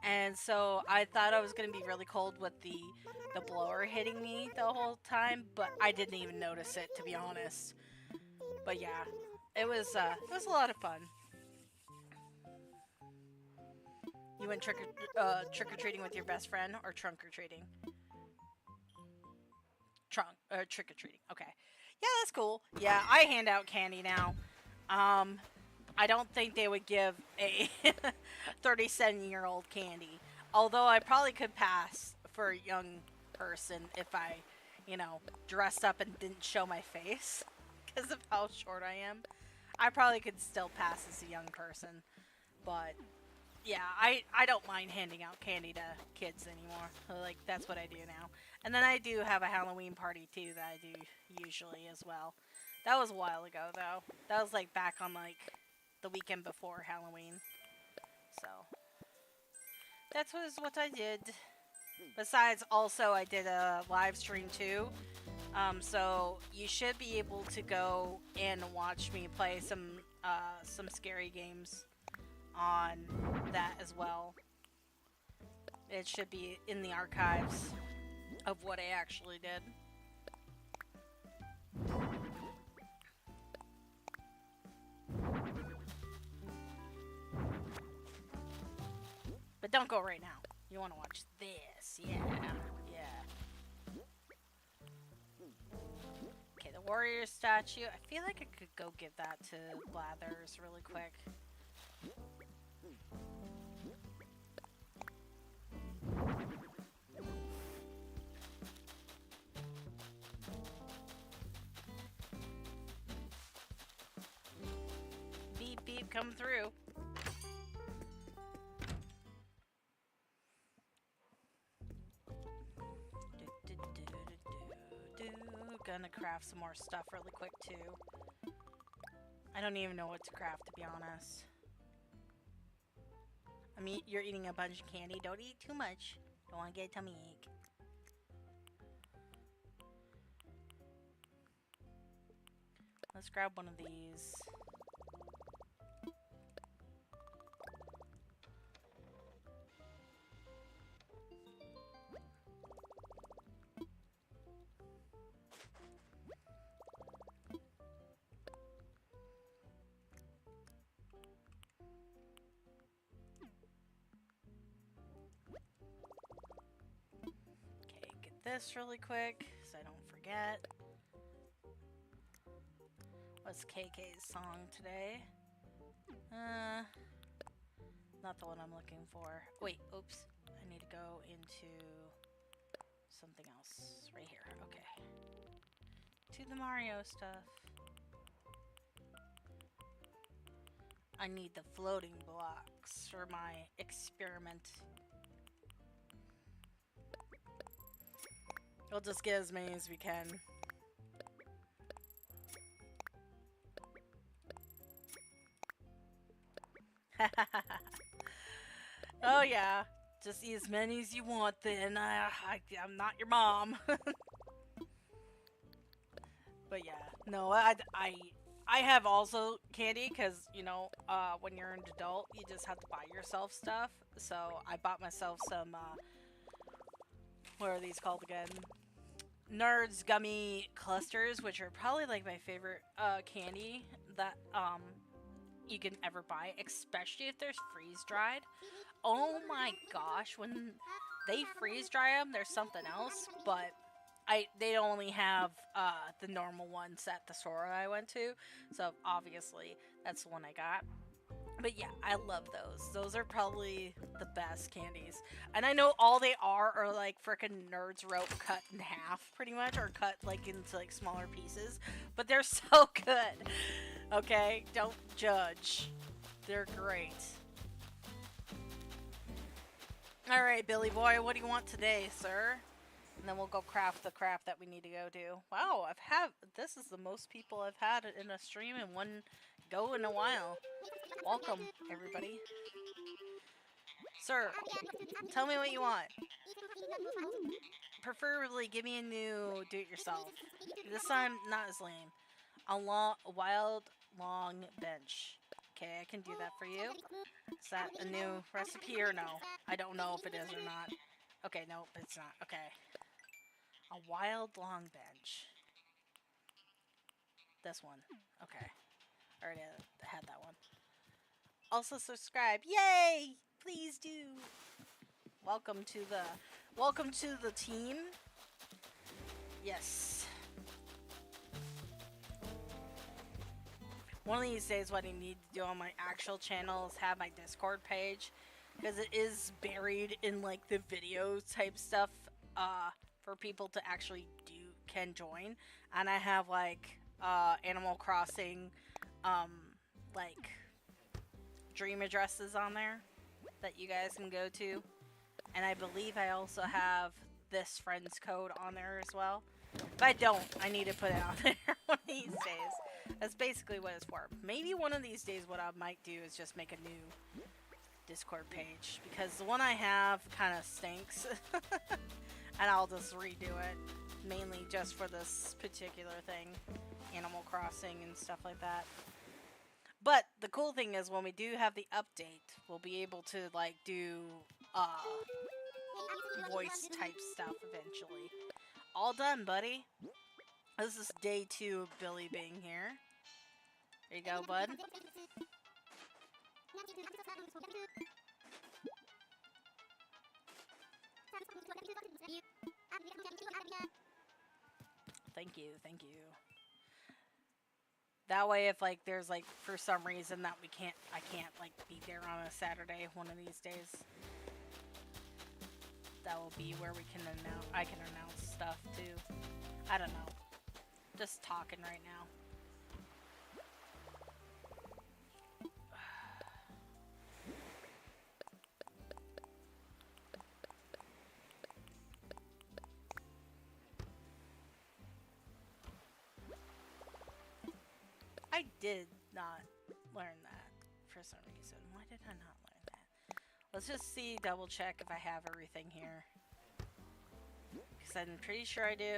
And so I thought I was going to be really cold with the blower hitting me the whole time, but I didn't even notice it, to be honest. But yeah, it was a lot of fun. You went trick or treating with your best friend, or trunk or treating? Trick or treating. Okay, yeah, that's cool. Yeah, I hand out candy now. I don't think they would give a 37-year-old candy. Although I probably could pass for a young person if I, dressed up and didn't show my face because of how short I am. I probably could still pass as a young person. But, yeah, I don't mind handing out candy to kids anymore. Like, that's what I do now. And then I do have a Halloween party, too, that I do usually as well. That was a while ago, though. That was, like, back on, like, the weekend before Halloween. So, that was what I did. Besides, also, I did a live stream, too. So, you should be able to go and watch me play some scary games on that as well. It should be in the archives of what I actually did. But don't go right now. You want to watch this. Yeah. Yeah. Okay, the warrior statue. I feel like I could go give that to Blathers really quick. keep coming through. Gonna craft some more stuff really quick too. I don't even know what to craft, to be honest. I mean, you're eating a bunch of candy. Don't eat too much. Don't want to get a tummy ache. Let's grab one of these. Okay, get this really quick so I don't forget. What's KK's song today? Not the one I'm looking for. Wait, oops. I need to go into something else right here. Okay. To the Mario stuff. I need the floating blocks for my experiment. We'll just get as many as we can. Oh yeah, just eat as many as you want then. I'm not your mom. But yeah, no, I have also candy because, you know, when you're an adult, you just have to buy yourself stuff. So I bought myself some, what are these called again? Nerds gummy clusters, which are probably like my favorite candy that you can ever buy, especially if they're freeze dried. Oh my gosh, when they freeze dry them, there's something else, but they only have the normal ones at the store I went to, so obviously that's the one I got. But yeah, I love those. Those are probably the best candies. And I know all they are like frickin' Nerds rope cut in half, pretty much, or cut like into like smaller pieces. But they're so good. Okay, don't judge. They're great. All right, Billy boy, what do you want today, sir? And then we'll go craft the crap that we need to go do. Wow, this is the most people I've had in a stream in one go in a while. Welcome, everybody. Sir, tell me what you want. Preferably, give me a new do-it-yourself. This time, not as lame. A wild, long bench. Okay, I can do that for you. Is that a new recipe or no? I don't know if it is or not. Okay, nope, it's not. Okay. A wild, long bench. This one. Okay. Already had that one. Also subscribe. Yay! Please do. Welcome to the team. Yes. One of these days what I need to do on my actual channel is have my Discord page, because it is buried in like the video type stuff for people to actually can join, and I have like Animal Crossing like dream addresses on there that you guys can go to, and I believe I also have this friend's code on there as well. If I don't, I need to put it on there one of these days. That's basically what it's for. Maybe one of these days what I might do is just make a new Discord page, because the one I have kind of stinks. And I'll just redo it, mainly just for this particular thing, Animal Crossing and stuff like that. But the cool thing is, when we do have the update, we'll be able to like do voice type stuff eventually. All done, buddy. This is day 2 of Billy being here. There you go, bud. Thank you, thank you. That way, if like there's like for some reason that I can't like be there on a Saturday one of these days, that will be where I can announce stuff too. I don't know. Just talking right now. did not learn that for some reason. Why did I not learn that? Let's just see, double check if I have everything here. Because I'm pretty sure I do.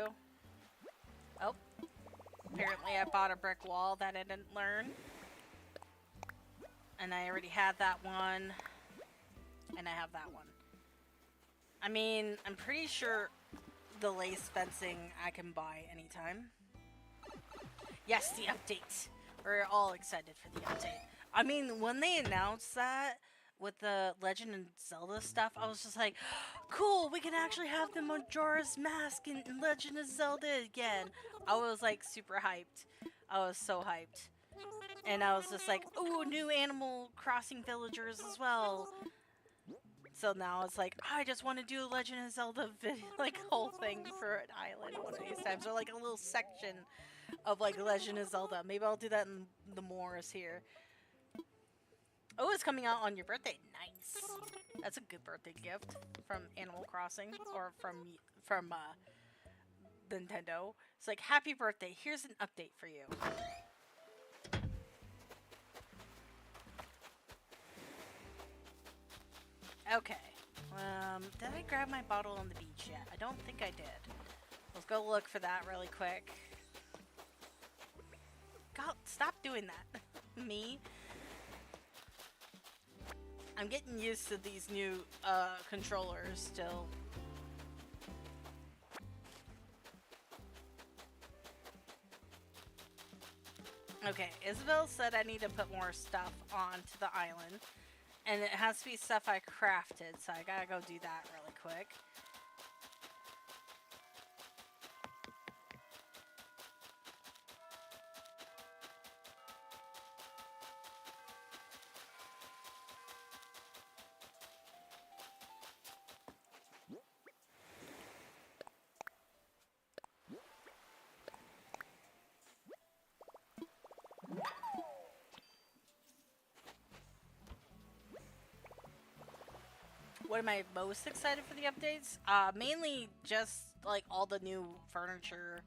Oh. Apparently I bought a brick wall that I didn't learn. And I already had that one. And I have that one. I mean, I'm pretty sure the lace fencing I can buy anytime. Yes, the update. We're all excited for the update. I mean, when they announced that with the Legend of Zelda stuff, I was just like, cool, we can actually have the Majora's Mask in Legend of Zelda again. I was like super hyped. I was so hyped. And I was just like, ooh, new Animal Crossing villagers as well. So now it's like, I just want to do a Legend of Zelda video, like whole thing for an island one of these times. Or like a little section of like Legend of Zelda. Maybe I'll do that in the moors here. Oh, it's coming out on your birthday. Nice. That's a good birthday gift from Animal Crossing or from Nintendo. It's like, happy birthday. Here's an update for you. Okay. Did I grab my bottle on the beach yet? I don't think I did. Let's go look for that really quick. God, stop doing that. Me. I'm getting used to these new controllers still. Okay, Isabel said I need to put more stuff onto the island. And it has to be stuff I crafted, so I gotta go do that really quick. What am I most excited for the updates? Mainly just like all the new furniture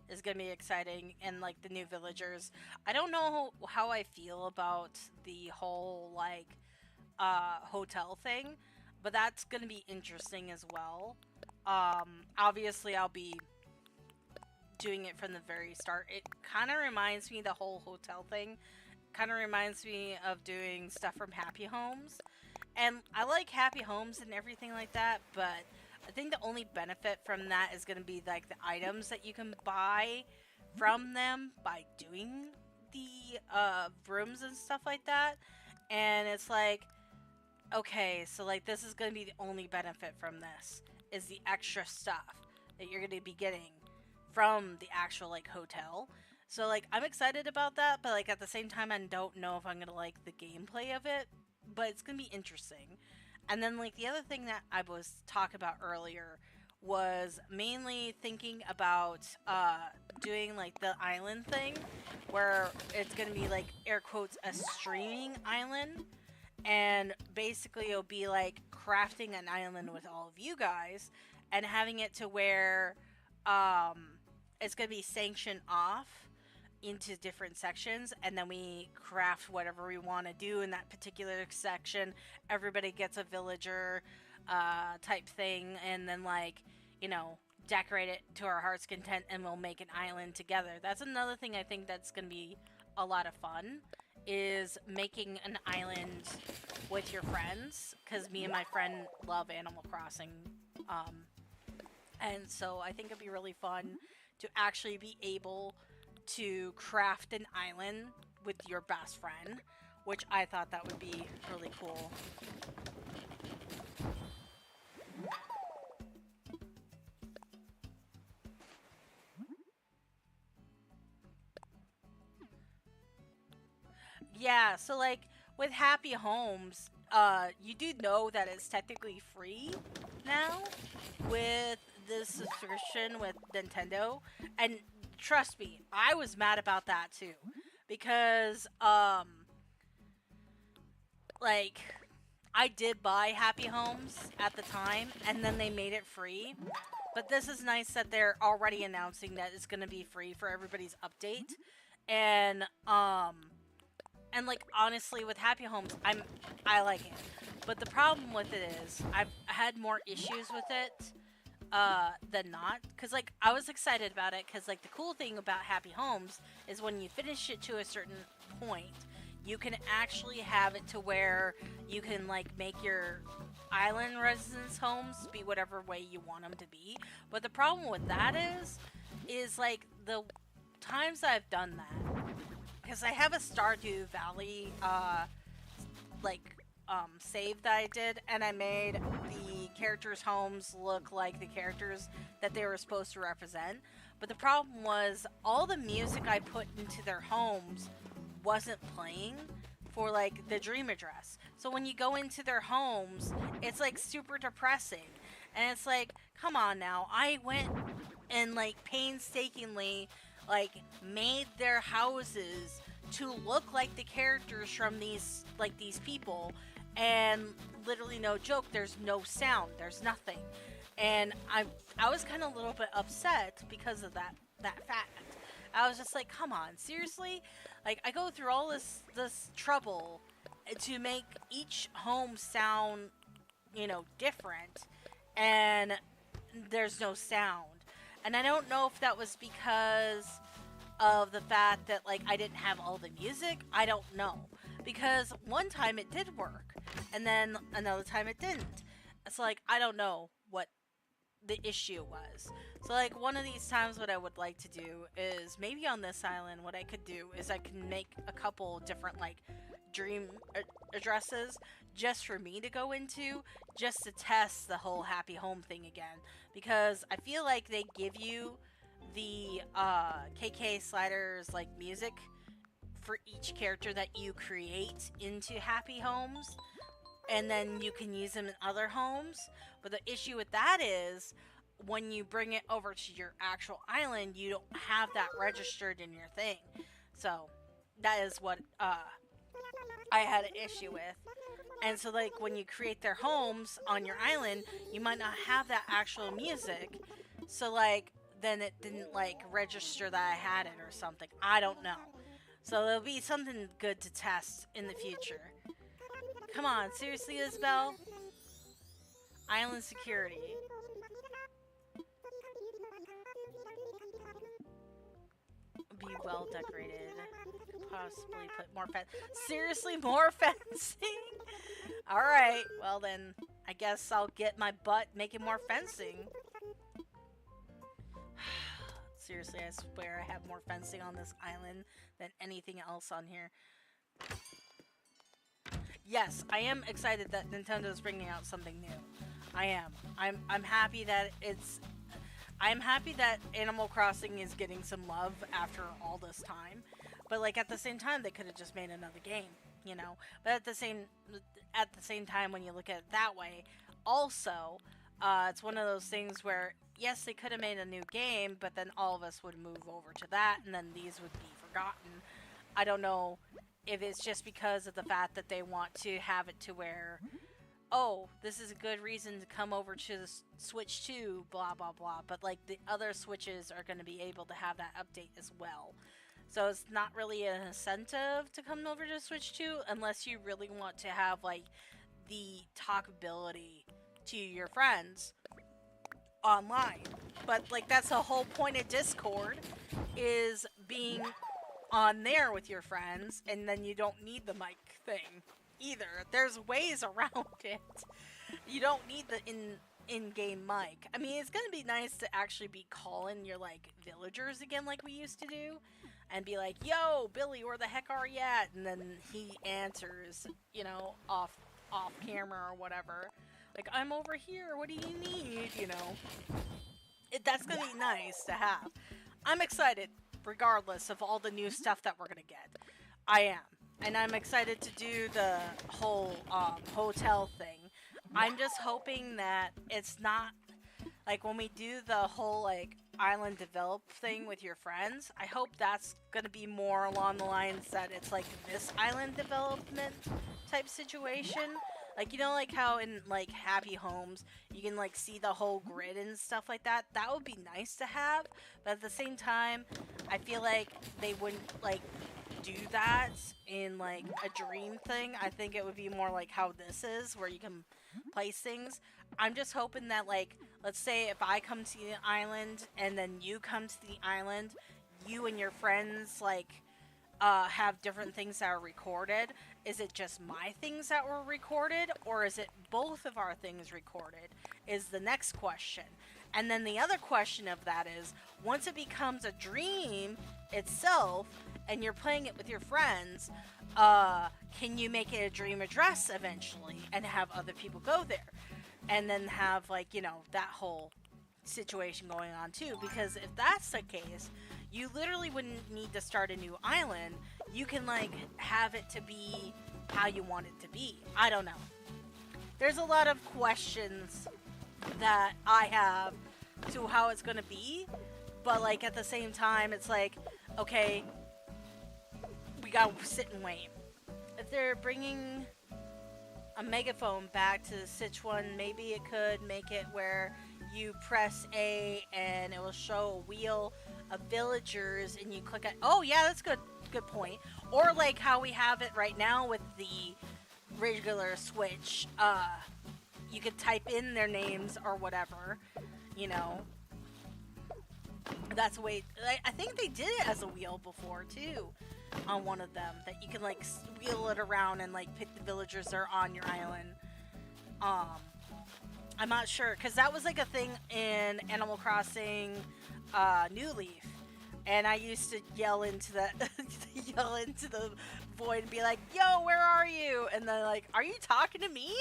is gonna be exciting, and like the new villagers. I don't know how I feel about the whole like hotel thing, but that's gonna be interesting as well. Obviously I'll be doing it from the very start. It kind of reminds me, the whole hotel thing kind of reminds me of doing stuff from Happy Homes. And I like Happy Homes and everything like that, but I think the only benefit from that is going to be like the items that you can buy from them by doing the rooms and stuff like that. And it's like, okay, so like this is going to be the only benefit from this is the extra stuff that you're going to be getting from the actual like hotel. So like I'm excited about that, but like at the same time I don't know if I'm going to like the gameplay of it, but it's going to be interesting. And then like the other thing that I was talking about earlier was mainly thinking about doing like the island thing where it's going to be like air quotes a streaming island, and basically it'll be like crafting an island with all of you guys and having it to where it's going to be sanctioned off into different sections, and then we craft whatever we want to do in that particular section. Everybody gets a villager type thing, and then like, you know, decorate it to our heart's content, and we'll make an island together. That's another thing I think that's going to be a lot of fun, is making an island with your friends, because me and my friend love Animal Crossing, and so I think it'd be really fun to actually be able to craft an island with your best friend, which I thought that would be really cool. Yeah, so like with Happy Homes, you do know that it's technically free now with this subscription with Nintendo, and trust me, I was mad about that too, because like I did buy Happy Homes at the time, and then they made it free. But this is nice that they're already announcing that it's going to be free for everybody's update. and like honestly, with Happy Homes, I like it, but the problem with it is I've had more issues with it than not, because like I was excited about it, because like the cool thing about Happy Homes is when you finish it to a certain point, you can actually have it to where you can like make your island residence homes be whatever way you want them to be. But the problem with that is like the times I've done that, because I have a Stardew Valley like save that I did, and I made the characters' homes look like the characters that they were supposed to represent. But the problem was all the music I put into their homes wasn't playing for like the dream address. So when you go into their homes, it's like super depressing. And it's like, come on now. I went and like painstakingly like made their houses to look like the characters from these people, and literally no joke, there's no sound, there's nothing. And I was kind of a little bit upset because of that fact. I was just like, come on, seriously? Like I go through all this trouble to make each home sound, different, and there's no sound. And I don't know if that was because of the fact that like I didn't have all the music. I don't know, because one time it did work, and then another time it didn't. It's like I don't know what the issue was. So like one of these times, what I would like to do is maybe on this island, what I could do is I can make a couple different like dream addresses just for me to go into, just to test the whole happy home thing again, because I feel like they give you the KK sliders like music for each character that you create into happy homes, and then you can use them in other homes. But the issue with that is when you bring it over to your actual island, you don't have that registered in your thing. So that is what I had an issue with. And so like when you create their homes on your island, you might not have that actual music. So like then it didn't like register that I had it or something. I don't know. So there'll be something good to test in the future. Come on, seriously, Isabel? Island security. Be well decorated. Possibly put more fence. Seriously, more fencing? Alright, well then, I guess I'll get my butt making more fencing. Seriously, I swear I have more fencing on this island than anything else on here. Yes, I am excited that Nintendo's bringing out something new. I am. I'm happy that I'm happy that Animal Crossing is getting some love after all this time. But like at the same time, they could have just made another game, you know. But at the same time, when you look at it that way, also, it's one of those things where yes, they could have made a new game, but then all of us would move over to that, and then these would be forgotten. I don't know if it's just because of the fact that they want to have it to where, oh, this is a good reason to come over to the Switch 2, blah, blah, blah. But, like, the other Switches are going to be able to have that update as well. So it's not really an incentive to come over to Switch 2 unless you really want to have, like, the talkability to your friends online. But, like, that's the whole point of Discord, is being on there with your friends, and then you don't need the mic thing either. There's ways around it. You don't need the in-game mic. I mean, it's gonna be nice to actually be calling your like villagers again like we used to do, and be like, yo, Billy, where the heck are you at? And then he answers, you know, off camera or whatever. Like, I'm over here, what do you need? You know, that's gonna be nice to have. I'm excited regardless of all the new stuff that we're gonna get. I am. And I'm excited to do the whole hotel thing. I'm just hoping that it's not like when we do the whole like island develop thing with your friends. I hope that's gonna be more along the lines that it's like this island development type situation. Like, you know, like how in like Happy Homes you can like see the whole grid and stuff like that. That would be nice to have, but at the same time, I feel like they wouldn't like do that in like a dream thing. I think it would be more like how this is, where you can place things. I'm just hoping that like, let's say if I come to the island and then you come to the island, you and your friends like have different things that are recorded. Is it just my things that were recorded, or is it both of our things recorded? Is the next question. And then the other question of that is, once it becomes a dream itself, and you're playing it with your friends, can you make it a dream address eventually, and have other people go there, and then have like that whole situation going on too? Because if that's the case, you literally wouldn't need to start a new island. You can like have it to be how you want it to be. I don't know. There's a lot of questions that I have to how it's gonna be, but like at the same time, it's like, okay, we gotta sit and wait. If they're bringing a megaphone back to Sichuan, maybe it could make it where you press A and it will show a wheel of villagers, and you click it. Oh yeah, that's good point. Or like how we have it right now with the regular Switch. You could type in their names or whatever. You know, that's a way. I think they did it as a wheel before too, on one of them, that you can like wheel it around and like pick the villagers that are on your island. I'm not sure, because that was like a thing in Animal Crossing New Leaf, and I used to yell into that yell into the void and be like, "Yo, where are you?" And then like, "Are you talking to me?"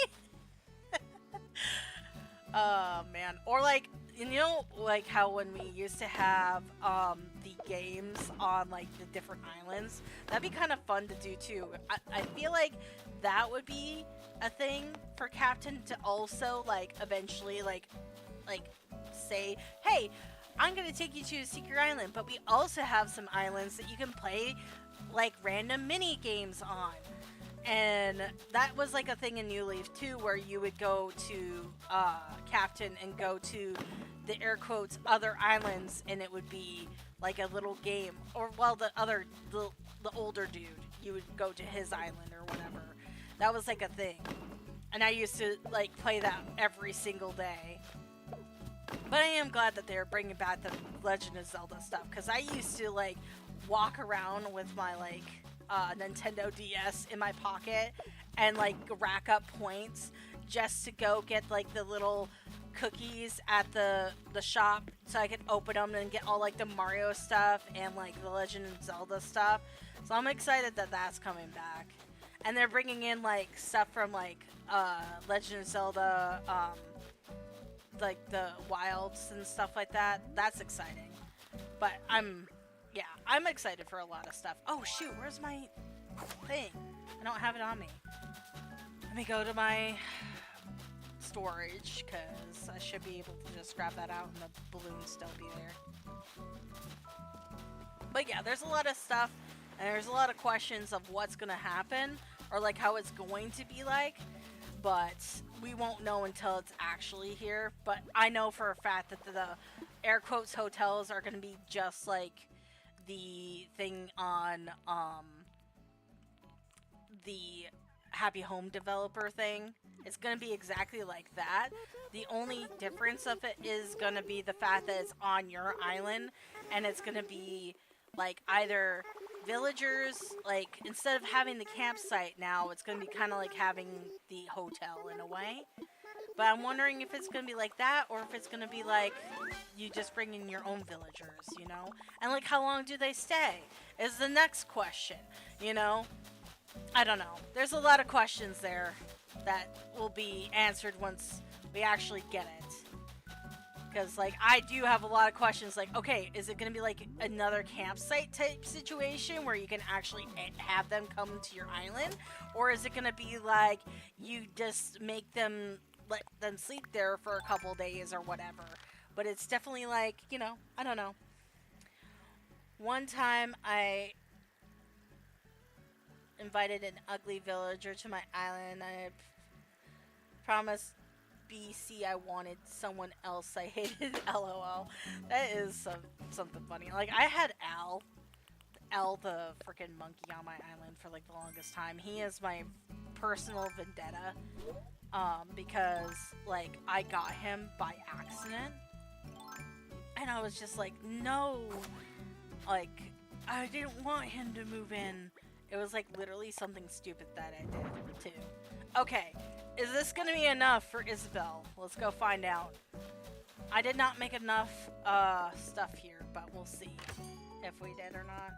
Oh man. Or like, like how when we used to have the games on like the different islands, that'd be kind of fun to do too. I feel like that would be a thing for Captain to also like eventually like say, "Hey, I'm gonna take you to a secret island, but we also have some islands that you can play like random mini games on." And that was like a thing in New Leaf too, where you would go to Captain and go to the air quotes other islands, and it would be like a little game. Or well, the older dude, you would go to his island or whatever. That was like a thing, and I used to like play that every single day. But I am glad that they're bringing back the Legend of Zelda stuff, because I used to like walk around with my like Nintendo DS in my pocket and like rack up points just to go get like the little cookies at the shop, so I could open them and get all like the Mario stuff and like the Legend of Zelda stuff. So I'm excited that that's coming back, and they're bringing in like stuff from like Legend of Zelda, like the wilds and stuff like that. That's exciting. But I'm excited for a lot of stuff. Oh shoot, where's my thing? I don't have it on me. Let me go to my storage, because I should be able to just grab that out and the balloon still be there. But yeah, there's a lot of stuff, and there's a lot of questions of what's gonna happen, or like how it's going to be like, but we won't know until it's actually here. But I know for a fact that the air quotes hotels are gonna be just like the thing on the Happy Home developer thing. It's gonna be exactly like that. The only difference of it is gonna be the fact that it's on your island, and it's gonna be like either villagers, like instead of having the campsite now, it's gonna be kind of like having the hotel in a way. But I'm wondering if it's gonna be like that, or if it's gonna be like you just bring in your own villagers, and like how long do they stay is the next question, I don't know. There's a lot of questions there that will be answered once we actually get it. Because, like, I do have a lot of questions, like, okay, is it going to be, like, another campsite type situation where you can actually have them come to your island? Or is it going to be, like, you just make them, let them sleep there for a couple days or whatever? But it's definitely, like, I don't know. One time, I invited an ugly villager to my island. promise BC I wanted someone else I hated. LOL. That is something funny. Like, I had Al, the freaking monkey on my island for like the longest time. He is my personal vendetta. Because like I got him by accident, and I was just like, no, like I didn't want him to move in. It was like literally something stupid that I did too. Okay, is this gonna be enough for Isabel? Let's go find out. I did not make enough stuff here, but we'll see if we did or not.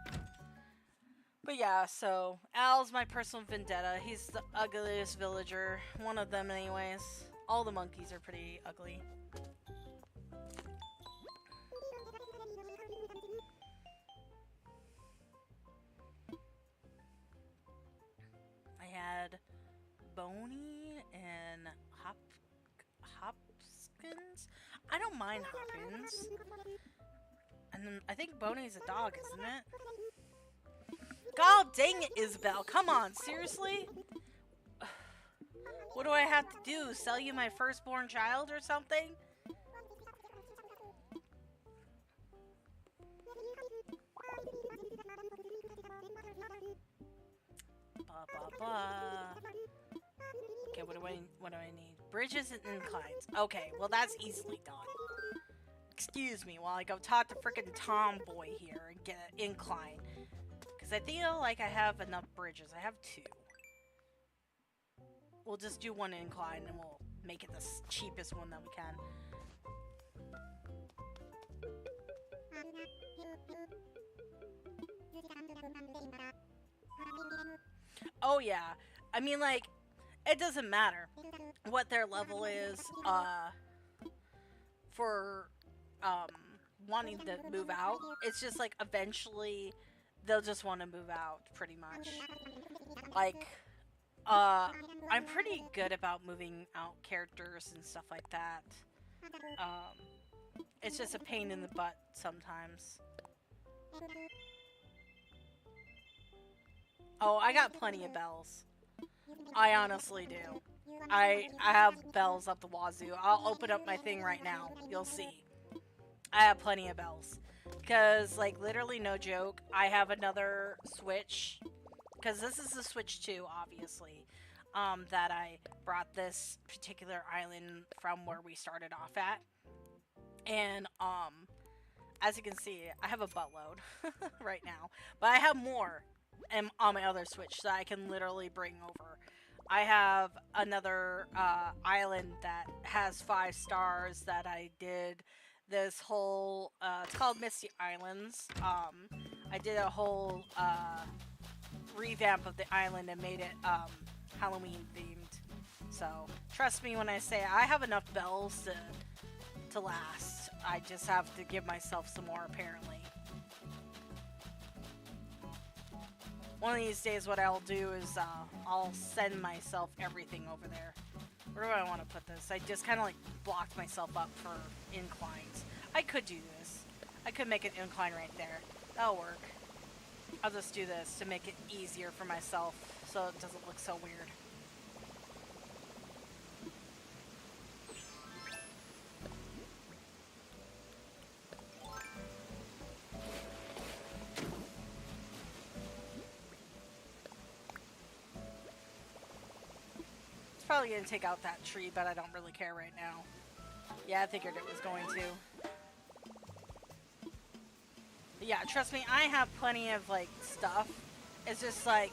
But yeah, so Al's my personal vendetta. He's the ugliest villager. One of them anyways. All the monkeys are pretty ugly. I had Boney and Hopkins. I don't mind Hopkins. And then I think Boney's a dog, isn't it? God dang it, Isabel. Come on, seriously? What do I have to do? Sell you my firstborn child or something? Blah, blah, blah. Okay, what do I need? Bridges and inclines. Okay, well that's easily done. Excuse me while I go talk to frickin' Tomboy here and get an incline. I feel like I have enough bridges. I have 2. We'll just do 1 incline and we'll make it the cheapest one that we can. Oh yeah. I mean, like, it doesn't matter what their level is for wanting to move out. It's just like eventually they'll just want to move out, pretty much. Like, I'm pretty good about moving out characters and stuff like that. It's just a pain in the butt sometimes. Oh, I got plenty of bells. I honestly do. I have bells up the wazoo. I'll open up my thing right now. You'll see. I have plenty of bells. Because, like, literally no joke, I have another Switch. Because this is the Switch 2, obviously. That I brought this particular island from where we started off at. And, as you can see, I have a buttload right now. But I have more on my other Switch that I can literally bring over. I have another island that has 5 stars that I did this whole, it's called Misty Islands. I did a whole revamp of the island and made it Halloween themed. So trust me when I say I have enough bells to last. I just have to give myself some more, apparently. One of these days what I'll do is I'll send myself everything over there. Where do I want to put this? I just kind of like blocked myself up for inclines. I could do this. I could make an incline right there. That'll work. I'll just do this to make it easier for myself so it doesn't look so weird. Probably gonna take out that tree, but I don't really care right now. Yeah, I figured it was going to. But yeah, trust me, I have plenty of like stuff. It's just like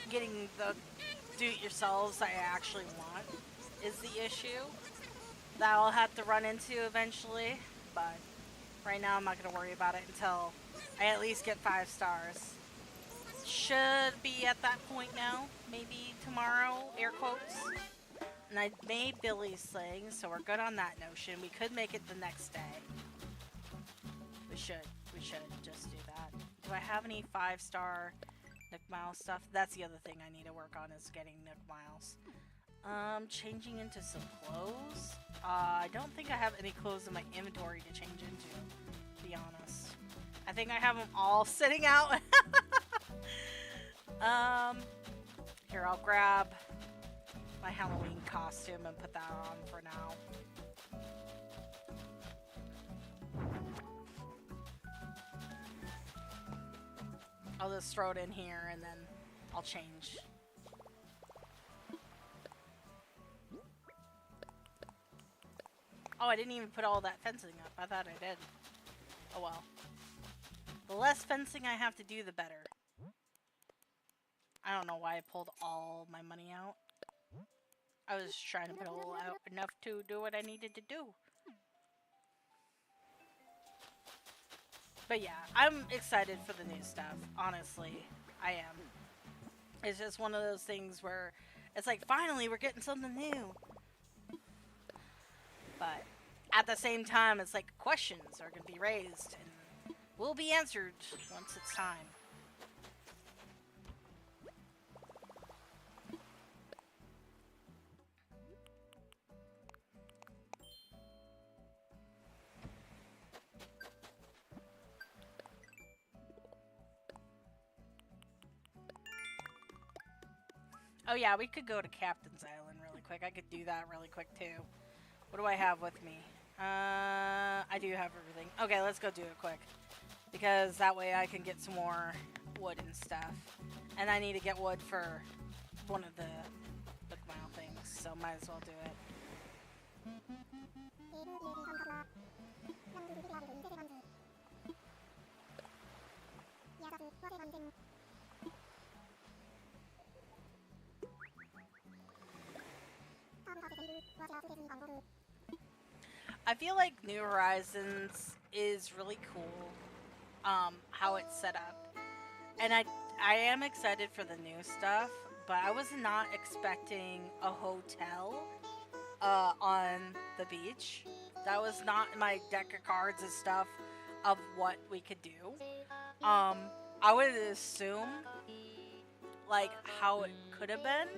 getting the do-it-yourselves I actually want is the issue that I'll have to run into eventually. But right now I'm not gonna worry about it until I at least get 5 stars. Should be at that point now. Maybe tomorrow, air quotes. And I made Billy's thing, so we're good on that notion. We could make it the next day. We should just do that. Do I have any 5-star Nook Mile stuff? That's the other thing I need to work on is getting Nook Miles. Changing into some clothes? I don't think I have any clothes in my inventory to change into, to be honest. I think I have them all sitting out. Here, I'll grab my Halloween costume and put that on for now. I'll just throw it in here and then I'll change. Oh, I didn't even put all that fencing up. I thought I did. Oh well. The less fencing I have to do, the better. I don't know why I pulled all my money out. I was just trying to put all out enough to do what I needed to do. But yeah, I'm excited for the new stuff. Honestly, I am. It's just one of those things where it's like, finally, we're getting something new. But at the same time, it's like questions are going to be raised and will be answered once it's time. Oh yeah, we could go to Captain's Island really quick. I could do that really quick too. What do I have with me? I do have everything. Okay, let's go do it quick. Because that way I can get some more wood and stuff. And I need to get wood for one of the bookmile things, so might as well do it. I feel like New Horizons is really cool, how it's set up. And I am excited for the new stuff, but I was not expecting a hotel on the beach. That was not in my deck of cards and stuff of what we could do. I would assume like how it could have been,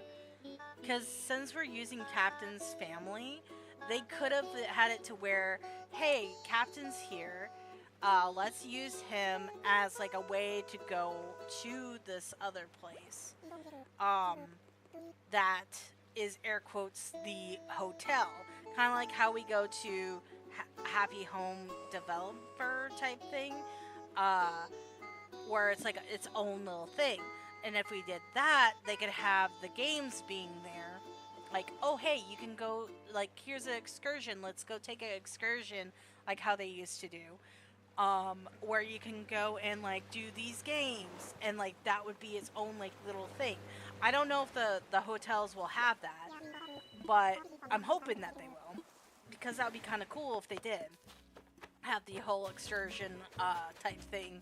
because since we're using Captain's family, they could have had it to where, hey, Captain's here, let's use him as like a way to go to this other place. That is air quotes the hotel, kind of like how we go to Happy Home Developer type thing, where it's like its own little thing. And if we did that, they could have the games being there. Like, oh, hey, you can go, like, here's an excursion. Let's go take an excursion, like how they used to do. Where you can go and, like, do these games. And, like, that would be its own, like, little thing. I don't know if the hotels will have that. But I'm hoping that they will. Because that would be kind of cool if they did. Have the whole excursion type thing.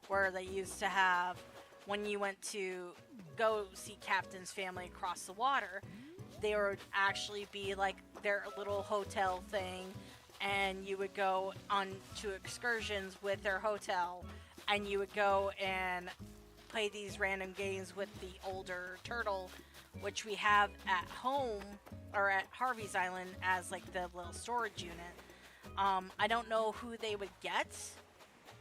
Where they used to have, when you went to go see Captain's family across the water, there would actually be like their little hotel thing, and you would go on to excursions with their hotel, and you would go and play these random games with the older turtle, which we have at home or at Harvey's Island as like the little storage unit. I don't know who they would get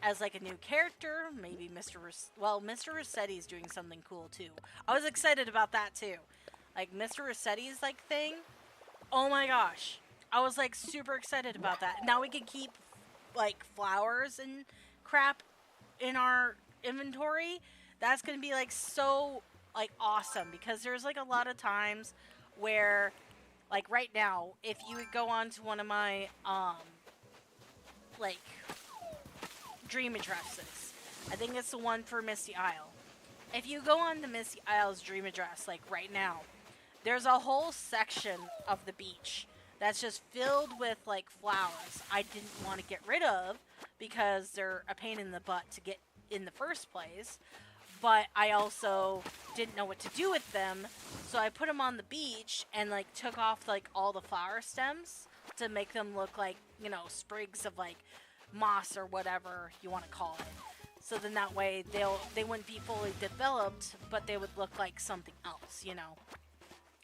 as like a new character. Maybe Mr. Rossetti's doing something cool too. I was excited about that too. Like Mr. Rossetti's like thing. Oh my gosh. I was like super excited about that. Now we can keep like flowers and crap in our inventory. That's going to be like so like awesome, because there's like a lot of times where like right now, if you would go on to one of my like dream addresses. I think it's the one for Misty Isle. If you go on to Misty Isle's dream address, like right now, there's a whole section of the beach that's just filled with like flowers I didn't want to get rid of because they're a pain in the butt to get in the first place. But I also didn't know what to do with them, so I put them on the beach and like took off like all the flower stems to make them look like, you know, sprigs of like moss or whatever you want to call it. So then that way they wouldn't be fully developed, but they would look like something else, you know,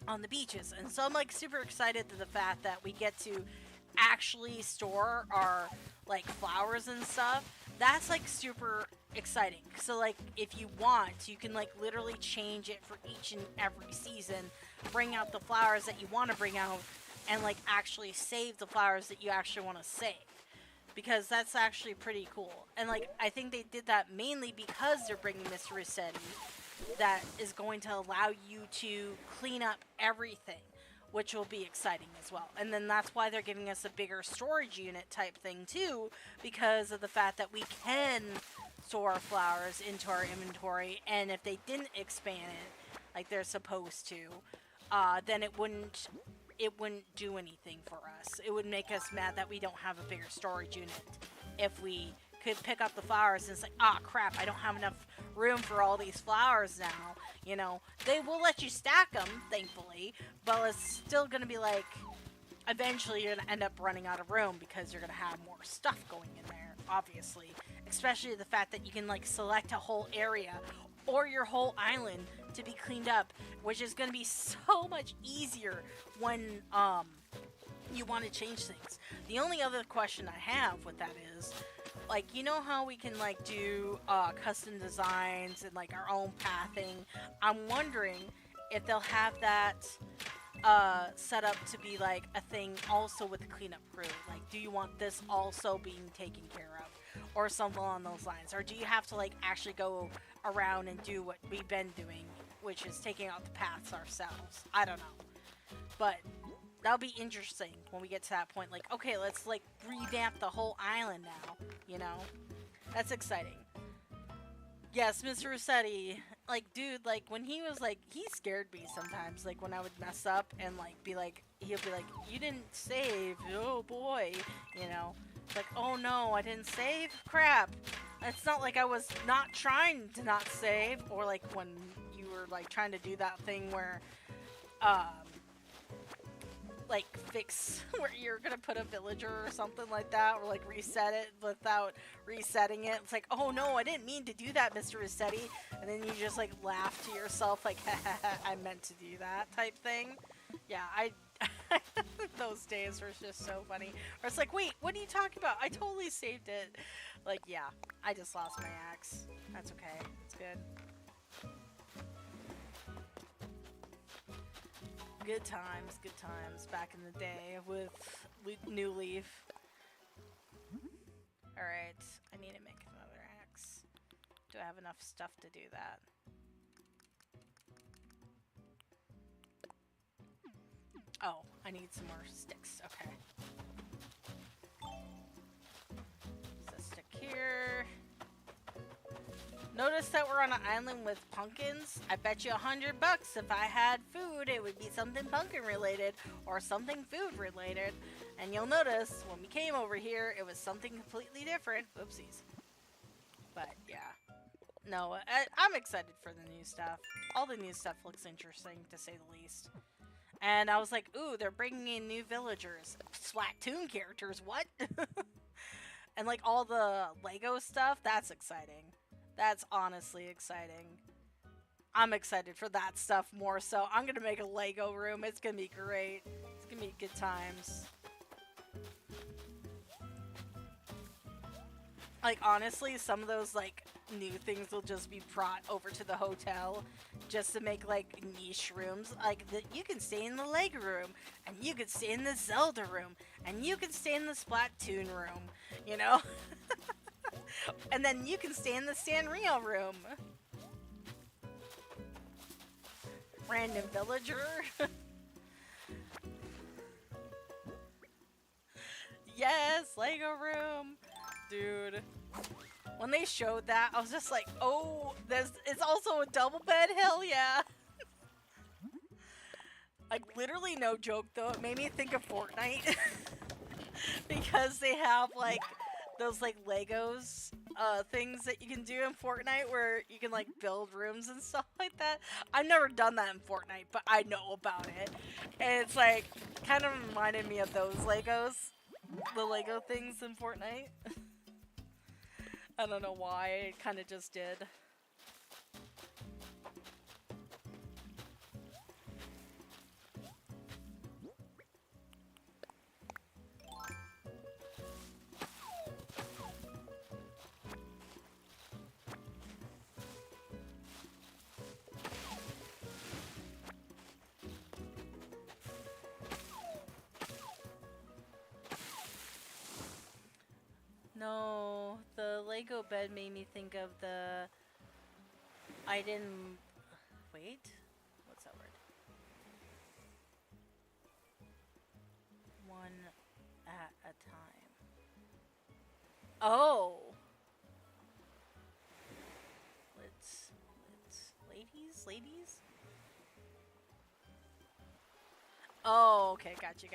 on the beaches. And so I'm like super excited to the fact that we get to actually store our like flowers and stuff. That's like super exciting. So like if you want, you can like literally change it for each and every season, bring out the flowers that you want to bring out, and like actually save the flowers that you actually want to save, because that's actually pretty cool. And like I think they did that mainly because they're bringing Mr. Resetti, that is going to allow you to clean up everything, which will be exciting as well. And then that's why they're giving us a bigger storage unit type thing too, because of the fact that we can store flowers into our inventory, and if they didn't expand it like they're supposed to, then it wouldn't do anything for us. It would make us mad that we don't have a bigger storage unit. If we could pick up the flowers and it's like, ah, crap, I don't have enough room for all these flowers now. You know, they will let you stack them, thankfully, but it's still going to be like, eventually you're going to end up running out of room because you're going to have more stuff going in there, obviously. Especially the fact that you can, like, select a whole area or your whole island to be cleaned up, which is going to be so much easier when, you want to change things. The only other question I have with that is, like, you know how we can like do custom designs and like our own pathing? I'm wondering if they'll have that set up to be like a thing also with the cleanup crew. Like, do you want this also being taken care of, or something along those lines? Or do you have to like actually go around and do what we've been doing, which is taking out the paths ourselves? I don't know, but that'll be interesting when we get to that point. Like, okay, let's like revamp the whole island now, you know? That's exciting. Yes, Mr. Rossetti, like, dude, like, when he was like, he scared me sometimes, like, when I would mess up and like be like, he'll be like, you didn't save, oh boy, you know? Like, oh no, I didn't save? Crap. It's not like I was not trying to not save, or like when you were like trying to do that thing where, um, like fix where you're gonna put a villager or something like that, or like reset it without resetting it. It's like, oh no, I didn't mean to do that, Mr. Rossetti. And then you just like laugh to yourself like, I meant to do that type thing. Yeah, I those days were just so funny. Or it's like, wait, what are you talking about? I totally saved it. Like, yeah, I just lost my axe. That's okay. It's good. Good times back in the day with New Leaf. Alright, I need to make another axe. Do I have enough stuff to do that? Oh, I need some more sticks. Okay. So stick here. Notice that we're on an island with pumpkins. I bet you $100 if I had food, it would be something pumpkin related or something food related. And you'll notice when we came over here, it was something completely different. Oopsies. But yeah. No, I'm excited for the new stuff. All the new stuff looks interesting, to say the least. And I was like, ooh, they're bringing in new villagers. Splatoon characters, what? And like all the Lego stuff, that's exciting. That's honestly exciting. I'm excited for that stuff more so. I'm gonna make a Lego room. It's gonna be great. It's gonna be good times. Like, honestly, some of those, like, new things will just be brought over to the hotel just to make, like, niche rooms. Like, you can stay in the Lego room, and you can stay in the Zelda room, and you can stay in the Splatoon room, you know? And then you can stay in the Sanrio room. Random villager. Yes, Lego room. Dude. When they showed that, I was just like, oh, it's also a double bed? Hell yeah. Like, literally no joke though, it made me think of Fortnite. Because they have, like, those, like, Legos, things that you can do in Fortnite where you can, like, build rooms and stuff like that. I've never done that in Fortnite, but I know about it. And it's, like, kind of reminded me of those Legos. The Lego things in Fortnite. I don't know why, it kind of just did. bed made me think of the. I didn't. Wait. What's that word? One at a time. Oh! Ladies? Oh, okay, gotcha.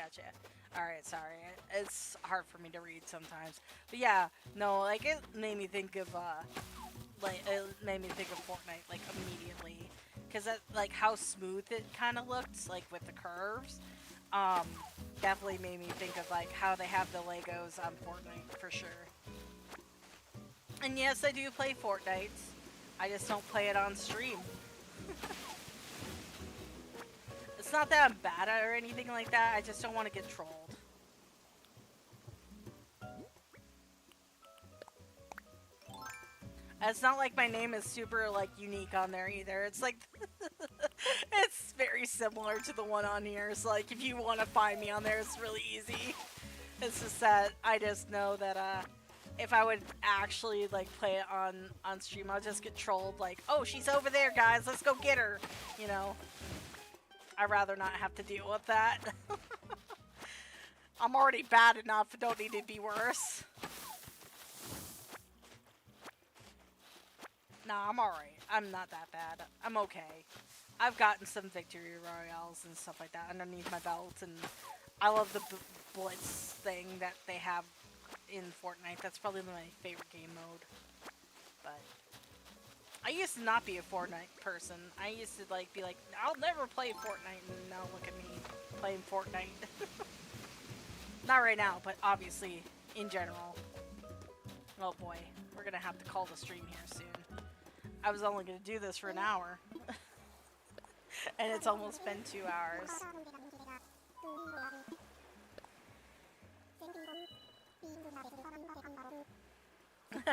Alright, sorry. It's hard for me to read sometimes. But yeah, no, like, it made me think of, it made me think of Fortnite, like, immediately. Because, like, how smooth it kind of looked, like, with the curves, um, definitely made me think of, like, how they have the Legos on Fortnite, for sure. And yes, I do play Fortnite. I just don't play it on stream. It's not that I'm bad at it or anything like that, I just don't want to get trolled. It's not like my name is super, like, unique on there either. It's like, it's very similar to the one on here. So, like, if you want to find me on there, it's really easy. It's just that I just know that, if I would actually, like, play it on stream, I'll just get trolled, like, oh, she's over there, guys, let's go get her, you know? I'd rather not have to deal with that. I'm already bad enough, I don't need to be worse. Nah, I'm alright. I'm not that bad. I'm okay. I've gotten some victory royales and stuff like that underneath my belt, and I love the blitz thing that they have in Fortnite. That's probably my favorite game mode. But I used to not be a Fortnite person. I used to like be like, I'll never play Fortnite, and now look at me playing Fortnite. Not right now, but obviously in general. Oh boy, we're gonna have to call the stream here soon. I was only gonna do this for an hour. And it's almost been 2 hours.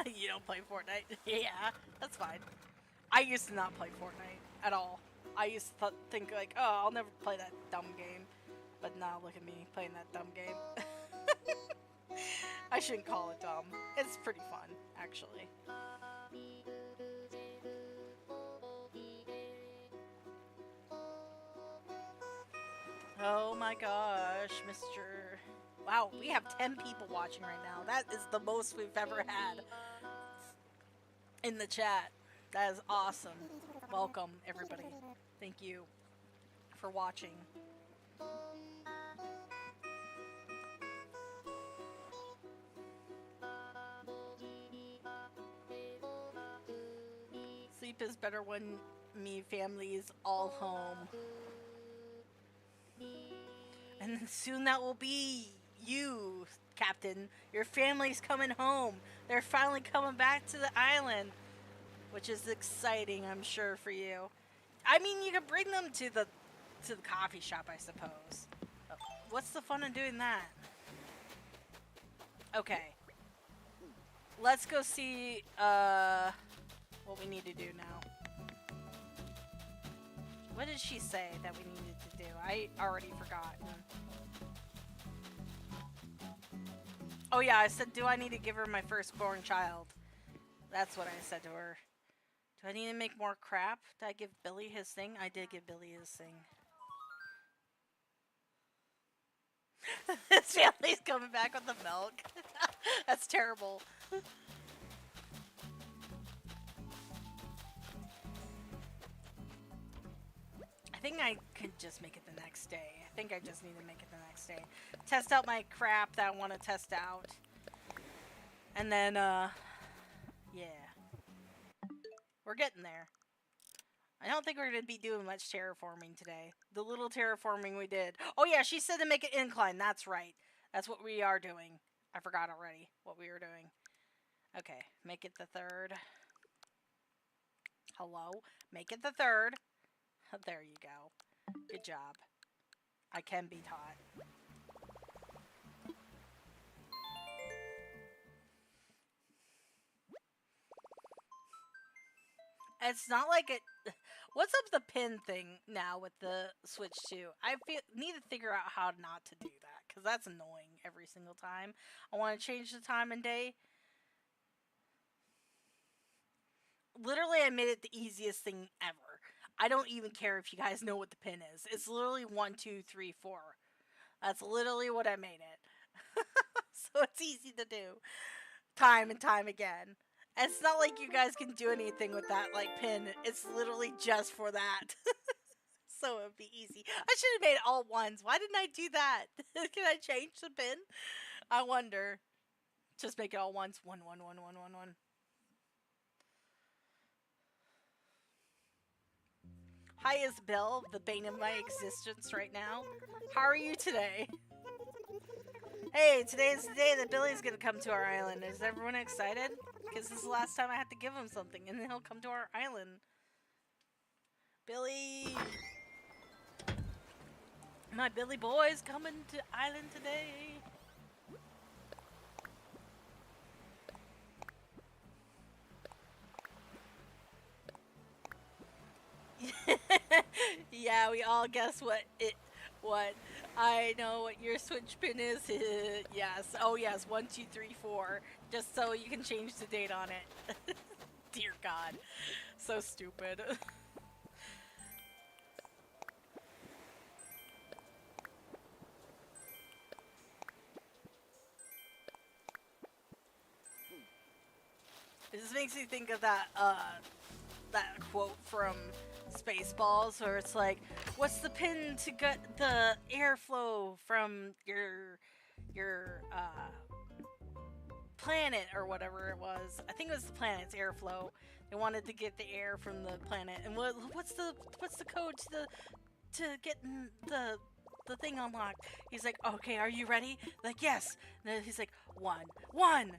You don't play Fortnite? Yeah, that's fine. I used to not play Fortnite at all. I used to think like, oh, I'll never play that dumb game. But now look at me playing that dumb game. I shouldn't call it dumb. It's pretty fun, actually. Oh my gosh, Mr. Wow, we have 10 people watching right now. That is the most we've ever had in the chat. That is awesome. Welcome, everybody. Thank you for watching. Sleep is better when me family is all home. And soon that will be you, Captain. Your family's coming home. They're finally coming back to the island, which is exciting, I'm sure, for you. I mean, you can bring them to the coffee shop, I suppose. What's the fun in doing that? Okay. Let's go see what we need to do now. What did she say that we needed to do? I already forgot. Oh yeah, I said, do I need to give her my firstborn child? That's what I said to her. Do I need to make more crap? Did I give Billy his thing? I did give Billy his thing. His family's coming back with the milk. That's terrible. I think I could just make it the next day. I think I just need to make it the next day. Test out my crap that I want to test out. And then, yeah. We're getting there. I don't think we're going to be doing much terraforming today. The little terraforming we did. Oh yeah, she said to make it incline. That's right. That's what we are doing. I forgot already what we were doing. Okay, make it the third. Hello? Make it the third. There you go. Good job. I can be taught. It's not like it. What's up with the pin thing now with the Switch 2? I need to figure out how not to do that, because that's annoying every single time. I want to change the time and day. literally, I made it the easiest thing ever. I don't even care if you guys know what the pin is. It's literally 1, 2, 3, 4. That's literally what I made it. So it's easy to do, time and time again. And it's not like you guys can do anything with that like pin. It's literally just for that. So it would be easy. I should have made it all ones. Why didn't I do that? Can I change the pin? I wonder. Just make it all ones. 1, 1, 1, 1, 1, 1. Hi, Isabel, the bane of my existence right now. How are you today? Hey, today's the day that Billy's gonna come to our island. Is everyone excited? Because this is the last time I have to give him something, and then he'll come to our island. Billy! My Billy boy's coming to island today. Yeah, we all guess what I know what your switch pin is. Yes. Oh yes, 1, 2, 3, 4. Just so you can change the date on it. Dear God. So stupid. This makes me think of that quote from Spaceballs where it's like, what's the pin to get the airflow from your planet or whatever it was. I think it was the planet's airflow. They wanted to get the air from the planet. And what's the code to getting the thing unlocked? He's like, okay, are you ready? Like, yes. And then he's like, 1,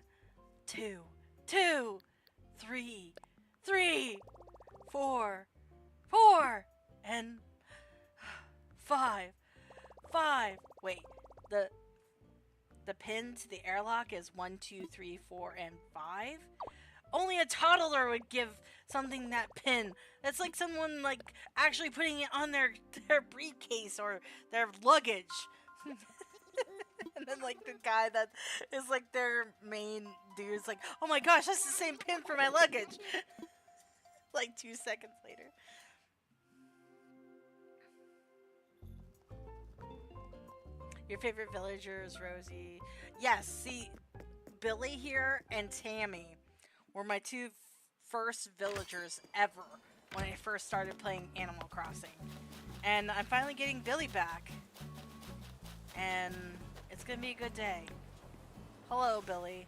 2, 2, 3, 3, 4, 4, and 5, 5. Wait, the pin to the airlock is 1, 2, 3, 4, and 5. Only a toddler would give something that pin. That's like someone like actually putting it on their briefcase or their luggage. And then like the guy that is like their main dude is like, oh my gosh, that's the same pin for my luggage. Like 2 seconds later. Your favorite villager is Rosie. Yes, see, Billy here and Tammy were my two first villagers ever when I first started playing Animal Crossing. And I'm finally getting Billy back. And it's gonna be a good day. Hello, Billy.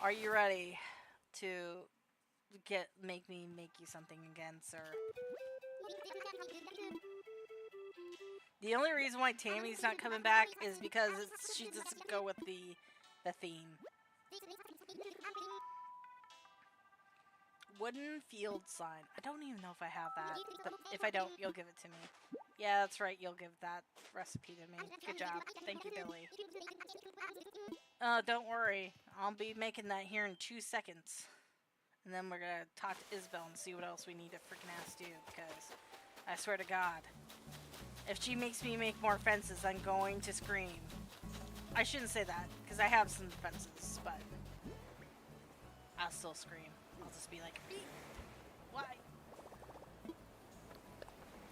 Are you ready to make you something again, sir? The only reason why Tammy's not coming back is because she doesn't go with the theme. Wooden field sign. I don't even know if I have that. But if I don't, you'll give it to me. Yeah, that's right. You'll give that recipe to me. Good job. Thank you, Billy. Don't worry. I'll be making that here in 2 seconds. And then we're gonna talk to Isabel and see what else we need to freaking ass do. Because I swear to God, if she makes me make more fences, I'm going to scream. I shouldn't say that, because I have some fences, but I'll still scream. I'll just be like, why?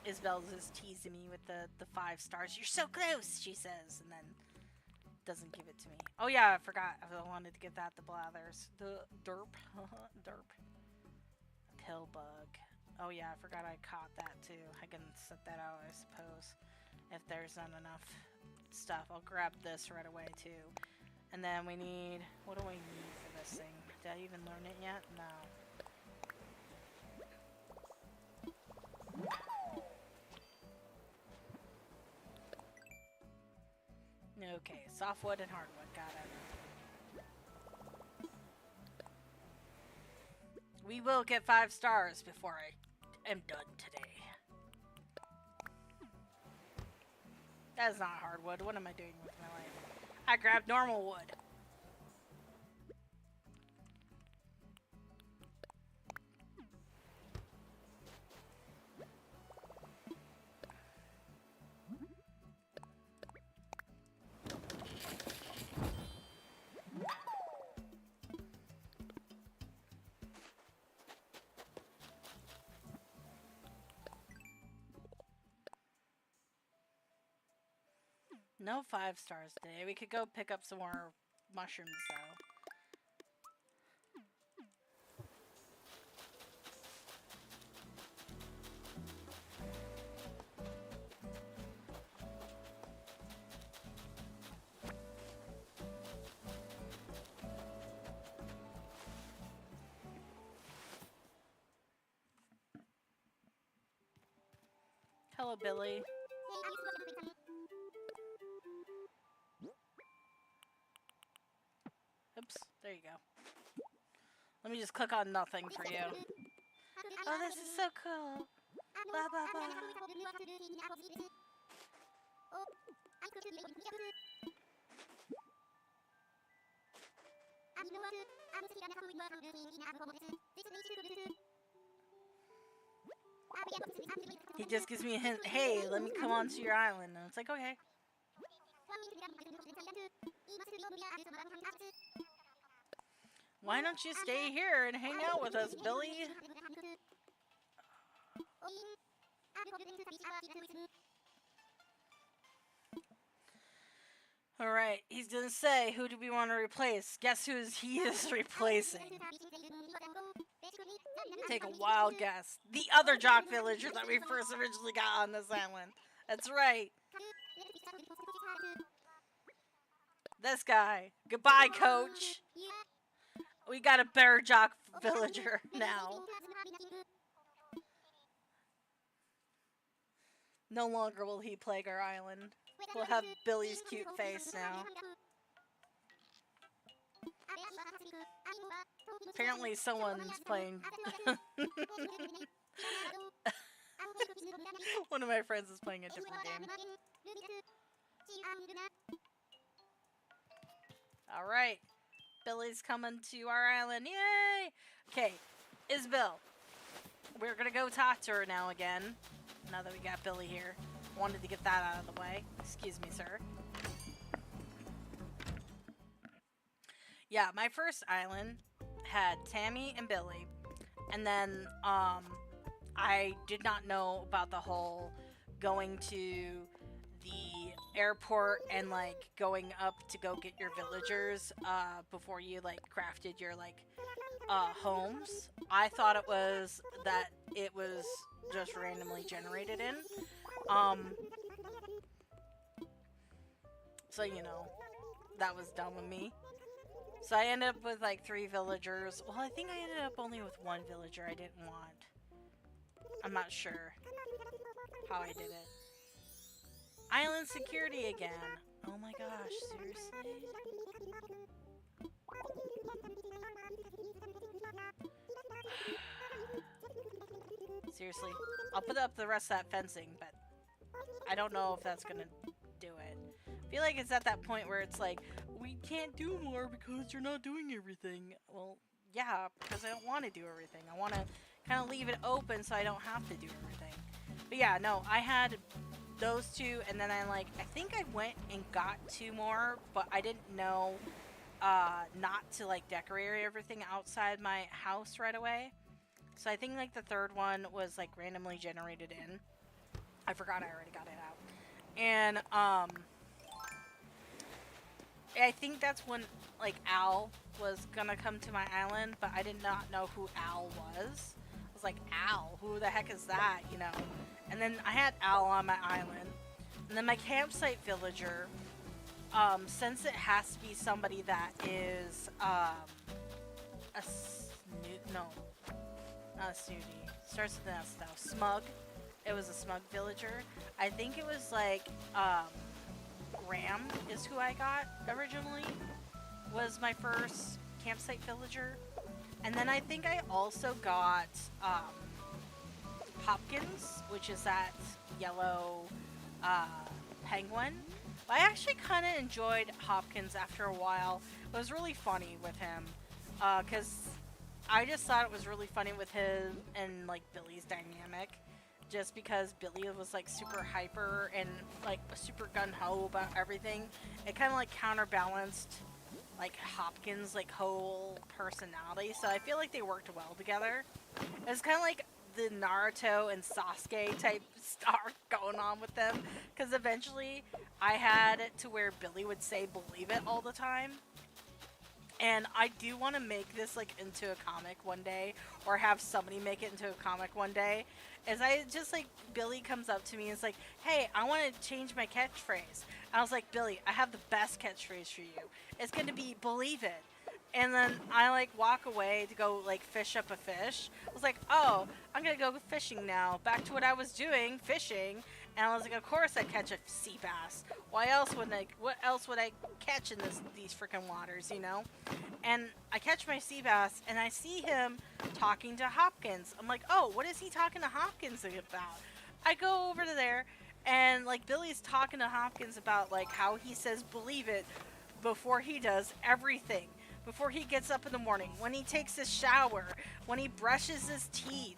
Isabel's just teasing me with the 5 stars. You're so close, she says, and then doesn't give it to me. Oh yeah, I forgot. I wanted to give that the Blathers. The derp. Derp. Pill bug. Oh yeah, I forgot I caught that too. I can set that out, I suppose. If there's not enough stuff. I'll grab this right away too. And then we need... What do we need for this thing? Did I even learn it yet? No. Okay, softwood and hardwood. Got it. We will get 5 stars before I am done today. That is not hardwood. What am I doing with my life? I grabbed normal wood. No 5 stars today. We could go pick up some more mushrooms though. Hello, Billy. Oops, there you go. Let me just click on nothing for you. Oh, this is so cool. Blah, blah, blah. He just gives me a hint, hey, let me come onto your island. And it's like, okay. Why don't you stay here and hang out with us, Billy? Alright, he's gonna say, who do we want to replace? Guess who he is replacing? Take a wild guess. The other jock villager that we first originally got on this island. That's right. This guy. Goodbye, coach. We got a bear jock villager now. No longer will he plague our island. We'll have Billy's cute face now. Apparently someone's playing... One of my friends is playing a different game. Alright. Billy's coming to our island. Yay! Okay, Isabel. We're gonna go talk to her now again. Now that we got Billy here. Wanted to get that out of the way. Excuse me, sir. Yeah, my first island had Tammy and Billy. And then, I did not know about the whole going to the airport and, like, going up to go get your villagers, before you, like, crafted your, like, homes. I thought it was that it was just randomly generated in. So, you know, that was dumb of me. So I ended up with like 3 villagers. Well, I think I ended up only with 1 villager I didn't want. I'm not sure how I did it. Island security again. Oh my gosh, seriously? Seriously. I'll put up the rest of that fencing, but I don't know if that's gonna do it. I feel like it's at that point where it's like, we can't do more because you're not doing everything. Well, yeah, because I don't want to do everything. I want to kind of leave it open so I don't have to do everything. But yeah, no, I had those 2, and then I think I went and got 2 more, but I didn't know not to like decorate everything outside my house right away. So I think like the 3rd one was like randomly generated in. I forgot I already got it out. And I think that's when like Al was gonna come to my island, but I did not know who Al was. I was like, Al, who the heck is that, you know? And then I had Al on my island. And then my campsite villager, since it has to be somebody that is not a snooty. Starts with an S though. Smug. It was a smug villager. I think it was like Ram is who I got originally. Was my first campsite villager. And then I think I also got Hopkins, which is that yellow penguin. I actually kind of enjoyed Hopkins after a while. It was really funny with him, because I just thought it was really funny with him and like Billy's dynamic, just because Billy was like super hyper and like super gung-ho about everything. It kind of like counterbalanced like Hopkins' like whole personality, so I feel like they worked well together. It was kind of like the Naruto and Sasuke type arc going on with them, because eventually I had it to where Billy would say believe it all the time. And I do want to make this like into a comic one day, or have somebody make it into a comic one day. As I just like Billy comes up to me and is like, "Hey, I want to change my catchphrase." I was like, "Billy, I have the best catchphrase for you. It's going to be believe it." And then I like walk away to go like fish up a fish. I was like, "Oh, I'm gonna go fishing now. Back to what I was doing, fishing." And I was like, "Of course I'd catch a sea bass. Why else would I? What else would I catch in these freaking waters? You know?" And I catch my sea bass, and I see him talking to Hopkins. I'm like, "Oh, what is he talking to Hopkins about?" I go over to there, and like Billy's talking to Hopkins about like how he says believe it before he does everything. Before he gets up in the morning, when he takes his shower, when he brushes his teeth,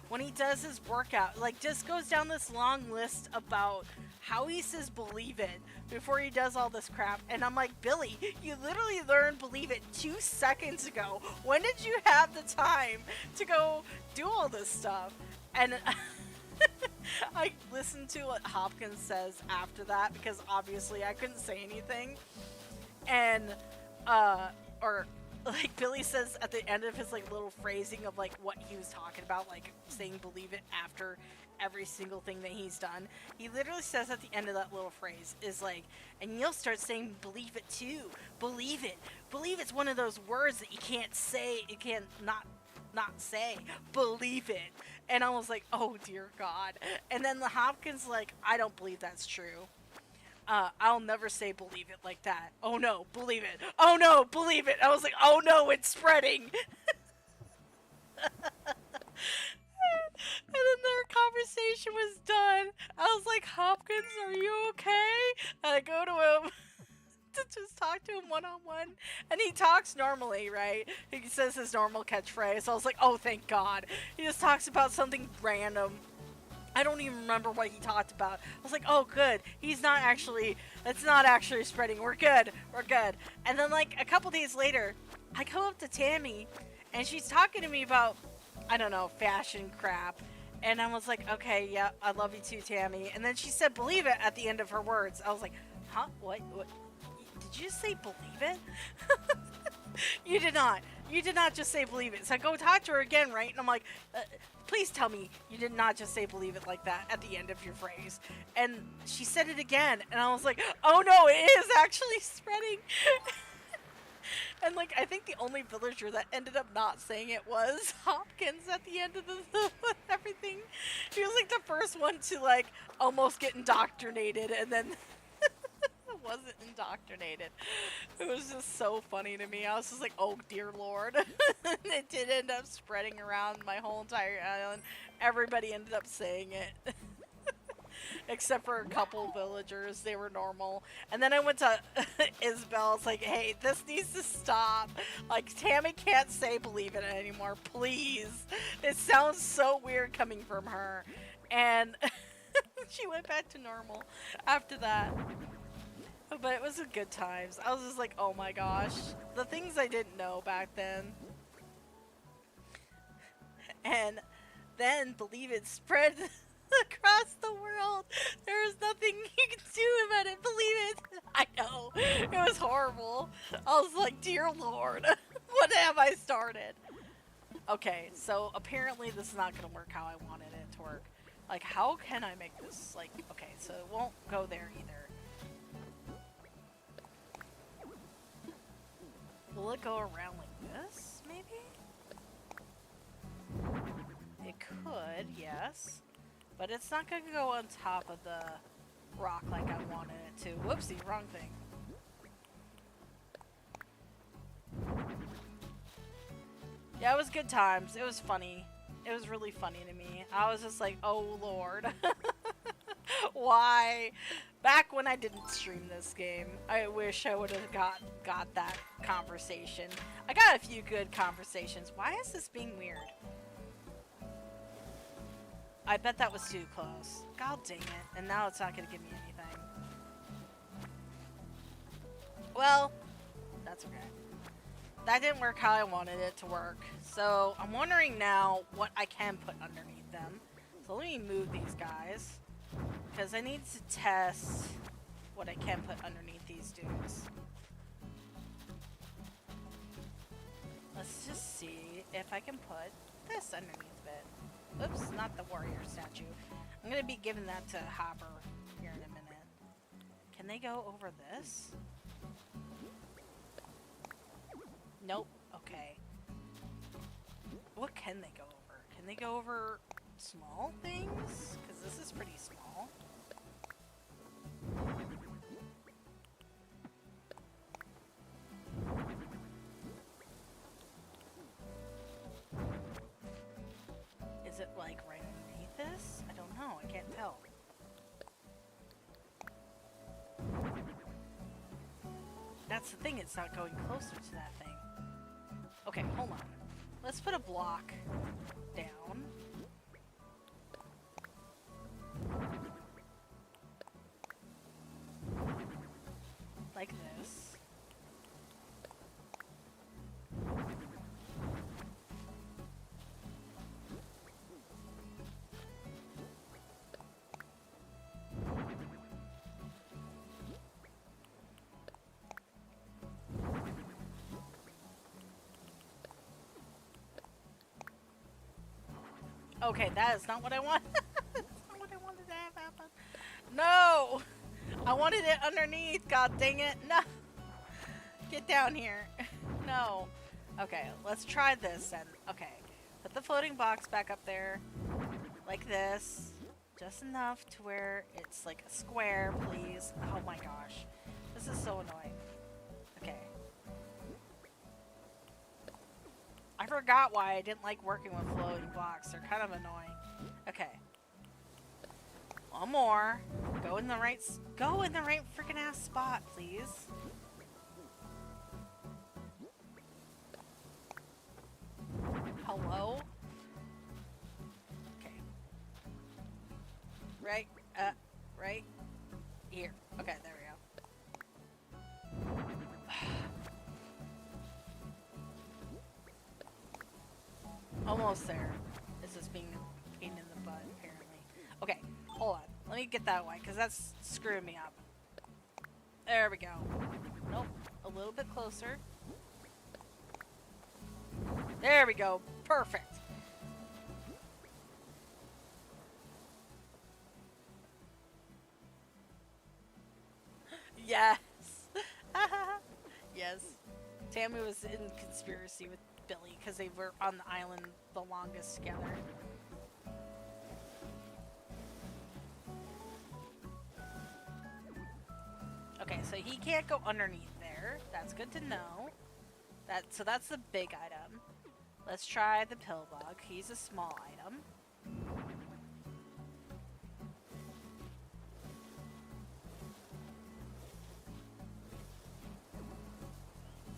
when he does his workout, like just goes down this long list about how he says believe it before he does all this crap. And I'm like, Billy, you literally learned believe it 2 seconds ago. When did you have the time to go do all this stuff? And I listened to what Hopkins says after that, because obviously I couldn't say anything. And or like Billy says at the end of his like little phrasing of like what he was talking about, like saying believe it after every single thing that he's done, he literally says at the end of that little phrase is like, and you'll start saying believe it too. Believe it. Believe it's one of those words that you can't say, you can't not say. Believe it. And I was like, oh dear God. And then the Hopkins like, I don't believe that's true. I'll never say believe it like that. Oh no, believe it. Oh no, believe it. I was like, oh no, it's spreading. And then their conversation was done. I was like, Hopkins, are you okay? And I go to him to just talk to him one-on-one. And he talks normally, right? He says his normal catchphrase. So I was like, oh, thank God. He just talks about something random. I don't even remember what he talked about. I was like, oh, good. It's not actually spreading. We're good. We're good. And then, like, a couple days later, I go up to Tammy, and she's talking to me about, I don't know, fashion crap. And I was like, okay, yeah, I love you too, Tammy. And then she said, believe it at the end of her words. I was like, huh? What? Did you just say believe it? You did not. You did not just say believe it. So I go talk to her again, right? And I'm like, please tell me you did not just say believe it like that at the end of your phrase. And she said it again. And I was like, oh no, it is actually spreading. And like, I think the only villager that ended up not saying it was Hopkins at the end of the everything. He was like the first one to like almost get indoctrinated, and then wasn't indoctrinated. It was just so funny to me. I was just like, oh dear Lord. It did end up spreading around my whole entire island. Everybody ended up saying it. Except for a couple villagers. They were normal. And then I went to Isabel. It's like, hey, this needs to stop. Like, Tammy can't say believe it anymore. Please. It sounds so weird coming from her. And she went back to normal after that. But it was a good times. I was just like, oh my gosh. The things I didn't know back then. And then, believe it, spread across the world. There is nothing you can do about it. Believe it. I know. It was horrible. I was like, dear Lord. What have I started? Okay, so apparently this is not going to work how I wanted it to work. Like, how can I make this, like, okay, so it won't go there either. Will it go around like this, maybe? It could, yes. But it's not going to go on top of the rock like I wanted it to. Whoopsie, wrong thing. Yeah, it was good times. It was funny. It was really funny to me. I was just like, oh Lord. Why? Back when I didn't stream this game, I wish I would have got that conversation. I got a few good conversations. Why is this being weird? I bet that was too close. God dang it. And now it's not going to give me anything. Well, that's okay. That didn't work how I wanted it to work. So I'm wondering now what I can put underneath them. So let me move these guys. Because I need to test what I can put underneath these dudes. Let's just see if I can put this underneath it. Oops, not the warrior statue. I'm gonna be giving that to Hopper here in a minute. Can they go over this? Nope. Okay. What can they go over? Can they go over small things? Because this is pretty small. Is it like right underneath this? I don't know. I can't tell. That's the thing. It's not going closer to that thing. Okay, hold on. Let's put a block down. Like this. Okay, that is not what I want. That's not what I wanted to have happen. No! I wanted it underneath, god dang it. No! Get down here. No. Okay, let's try this then. Okay. Put the floating box back up there. Like this. Just enough to where it's like a square, please. Oh my gosh. This is so annoying. Okay. I forgot why I didn't like working with floating blocks. They're kind of annoying. Okay. One more. Go in the right freaking ass spot, please. Hello? Okay. Right here. Okay, there we go. Almost there. This is being a pain in the butt, apparently. Okay, hold on. Let me get that way, because that's screwing me up. There we go. Nope. A little bit closer. There we go. Perfect. Yes. Yes. Tammy was in conspiracy with Billy because they were on the island the longest together. Okay, so he can't go underneath there. That's good to know. So that's the big item. Let's try the pill bug. He's a small item.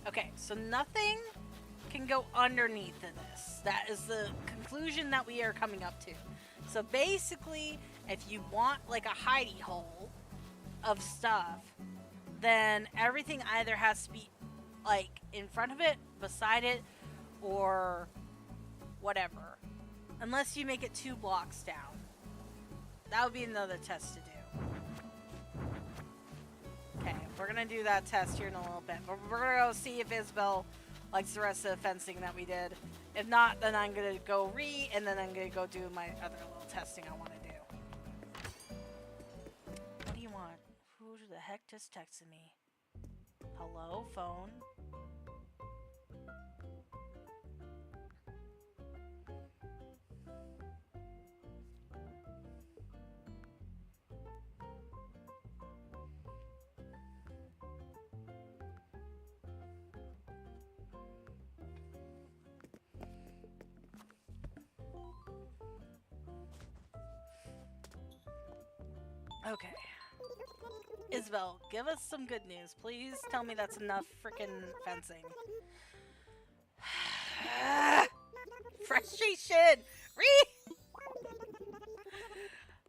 Okay, so nothing can go underneath of this. That is the conclusion that we are coming up to. So basically, if you want like a hidey hole of stuff, then everything either has to be like in front of it, beside it, or whatever. Unless you make it 2 blocks down. That would be another test to do. Okay, we're gonna do that test here in a little bit. But we're gonna go see if Isabel likes the rest of the fencing that we did. If not, then I'm gonna go and then I'm gonna go do my other little testing I want to do. What do you want? Who the heck just texted me? Hello, phone? Okay. Isabel, give us some good news. Please tell me that's enough freaking fencing. Frustration!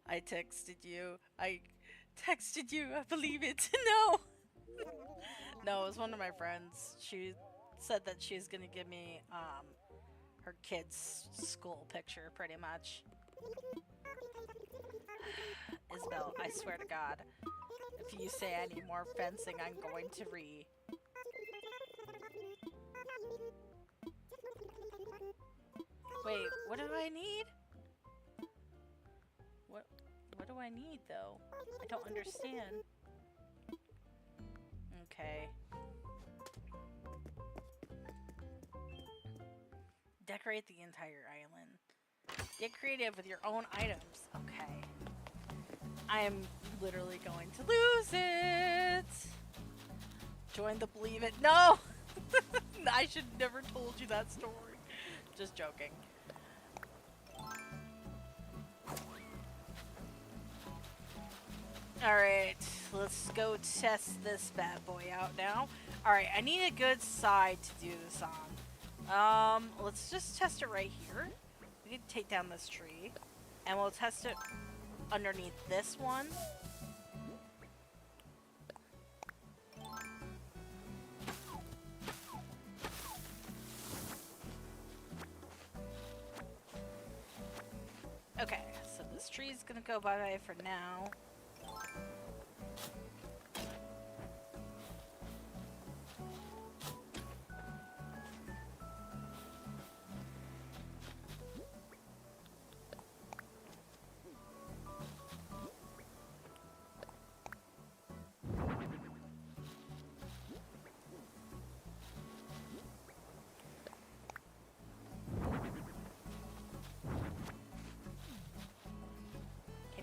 I texted you. I believe it. No! No, it was one of my friends. She said that she's gonna give me, her kid's school picture, pretty much. Isabel, I swear to God, if you say I need more fencing, I'm going to Wait, what do I need? What do I need, though? I don't understand. Okay. Decorate the entire island. Get creative with your own items. Okay. I am literally going to lose it. Join the Believe It. No! I should never told you that story. Just joking. Alright, let's go test this bad boy out now. Alright, I need a good side to do this on. Let's just test it right here. We can take down this tree. And we'll test it underneath this one. Okay, so this tree's gonna go bye-bye for now.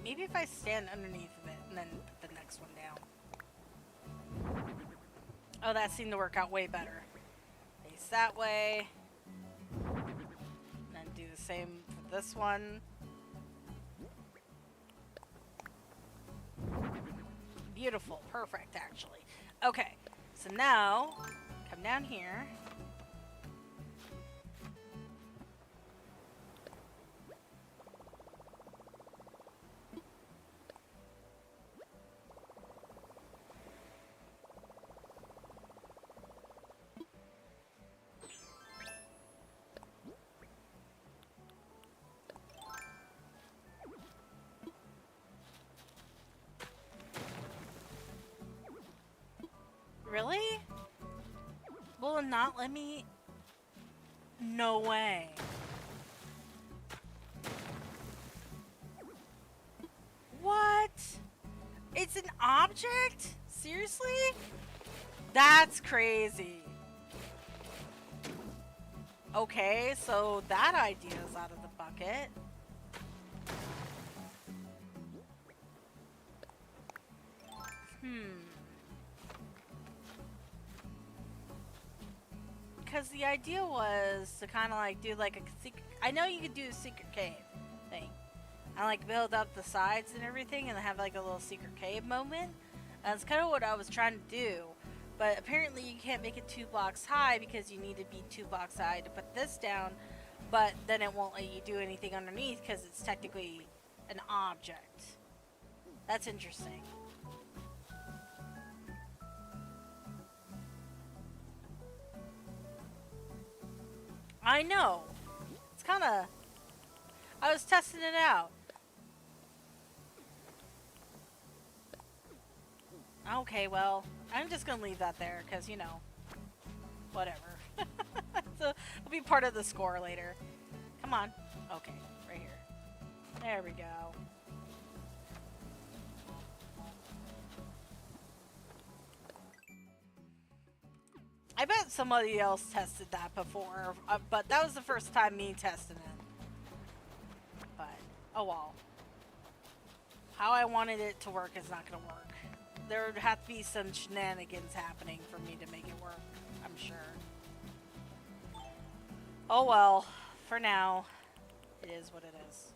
Maybe if I stand underneath of it and then put the next one down. Oh, that seemed to work out way better. Face that way. And then do the same for this one. Beautiful. Perfect, actually. Okay, so now, come down here. Really? Will it not let me? No way. What? It's an object? Seriously? That's crazy. Okay, so that idea is out of the bucket. Because the idea was to kind of like do like a secret. I know you could do a secret cave thing. And like build up the sides and everything and have like a little secret cave moment. That's kind of what I was trying to do. But apparently you can't make it 2 blocks high because you need to be 2 blocks high to put this down. But then it won't let you do anything underneath because it's technically an object. That's interesting. I know. It's kind of... I was testing it out. Okay, well, I'm just gonna leave that there, because, you know, whatever. So, it'll be part of the score later. Come on. Okay, right here. There we go. I bet somebody else tested that before, but that was the first time me testing it. But, oh well. How I wanted it to work is not gonna work. There would have to be some shenanigans happening for me to make it work, I'm sure. Oh well, for now, it is what it is.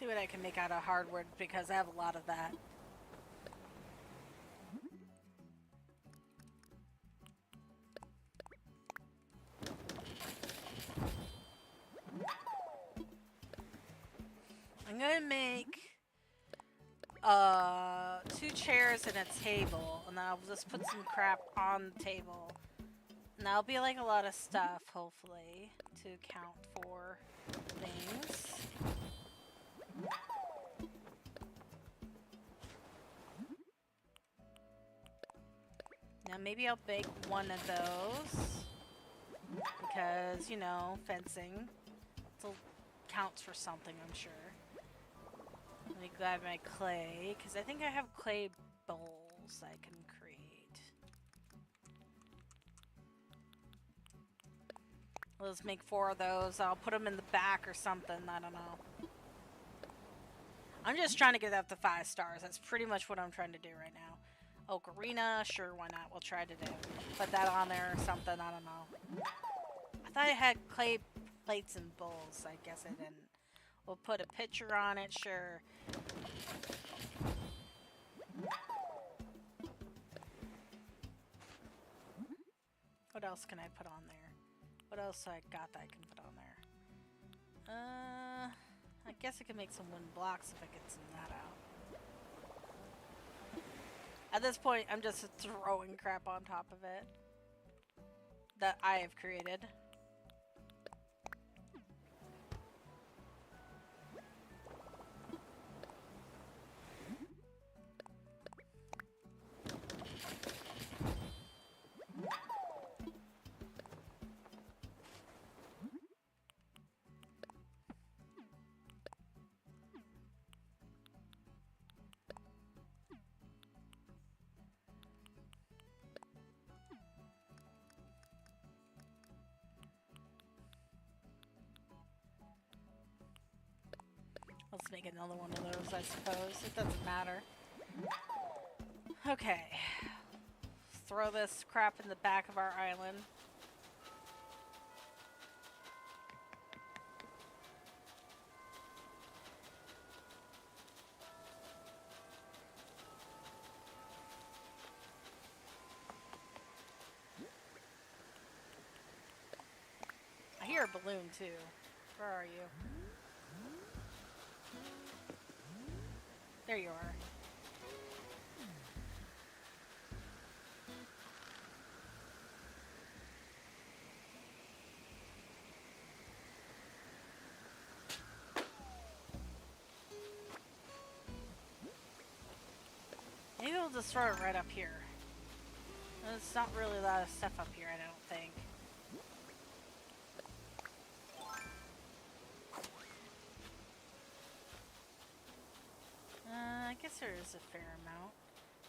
See what I can make out of hardwood because I have a lot of that. I'm gonna make 2 chairs and a table, and then I'll just put some crap on the table. And that'll be like a lot of stuff, hopefully, to count for things. Now maybe I'll bake one of those because, you know, fencing still counts for something, I'm sure. Let me grab my clay, because I think I have clay bowls I can create. Let's make 4 of those. I'll put them in the back or something. I don't know. I'm just trying to get up to 5 stars. That's pretty much what I'm trying to do right now. Ocarina, sure, why not? We'll try to do. Put that on there or something. I don't know. I thought I had clay plates and bowls. I guess I didn't. We'll put a picture on it, sure. What else can I put on there? What else I got that I can put on there? I guess I can make some wooden blocks if I get some of that out. At this point, I'm just throwing crap on top of it that I have created. Let's make another one of those, I suppose. It doesn't matter. Okay. Throw this crap in the back of our island. I hear a balloon too. Where are you? There you are. Maybe we'll just throw it right up here. There's not really a lot of stuff up here, I don't think. I guess there is a fair amount.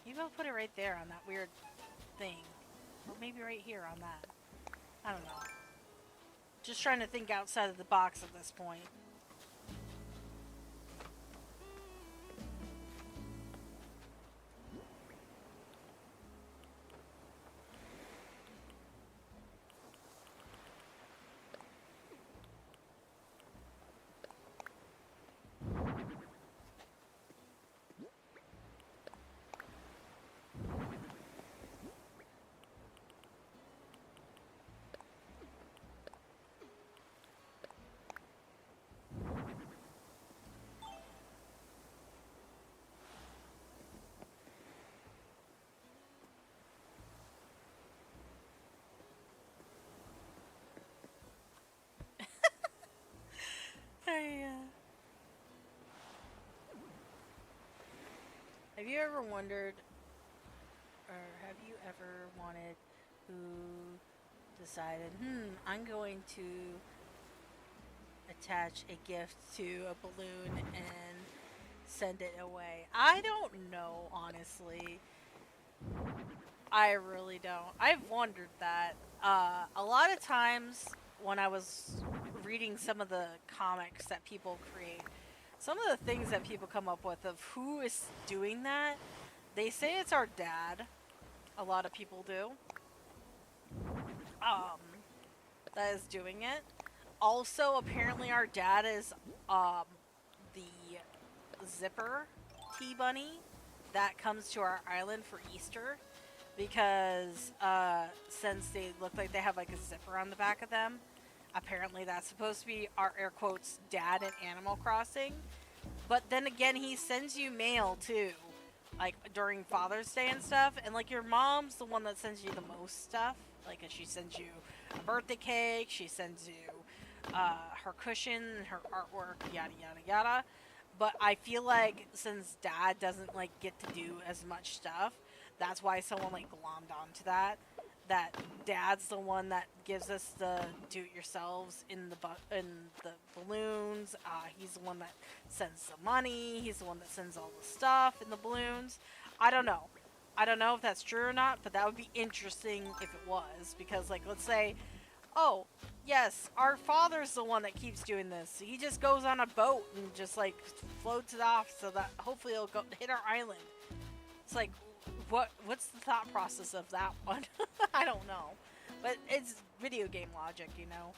Maybe I'll put it right there on that weird thing. Or maybe right here on that. I don't know. Just trying to think outside of the box at this point. Have you ever wondered, or have you ever wanted, who decided, I'm going to attach a gift to a balloon and send it away? I don't know, honestly. I really don't. I've wondered that. A lot of times when I was reading some of the comics that people create, some of the things that people come up with of who is doing that, they say it's our dad. A lot of people do. That is doing it. Also, apparently our dad is the zipper tea bunny that comes to our island for Easter because since they look like they have like a zipper on the back of them, apparently that's supposed to be our air quotes dad in Animal Crossing. But then again, he sends you mail too, like during Father's Day and stuff. And like your mom's the one that sends you the most stuff. Like she sends you a birthday cake, she sends you her cushion, her artwork, yada yada yada. But I feel like since dad doesn't like get to do as much stuff, that's why someone like glommed onto that. That dad's the one that gives us the do-it-yourselves in in the balloons. He's the one that sends the money. He's the one that sends all the stuff in the balloons. I don't know. I don't know if that's true or not, but that would be interesting if it was. Because, like, let's say, oh, yes, our father's the one that keeps doing this. He just goes on a boat and just, like, floats it off so that hopefully it'll go hit our island. It's like, what's the thought process of that one? I don't know. But it's video game logic, you know?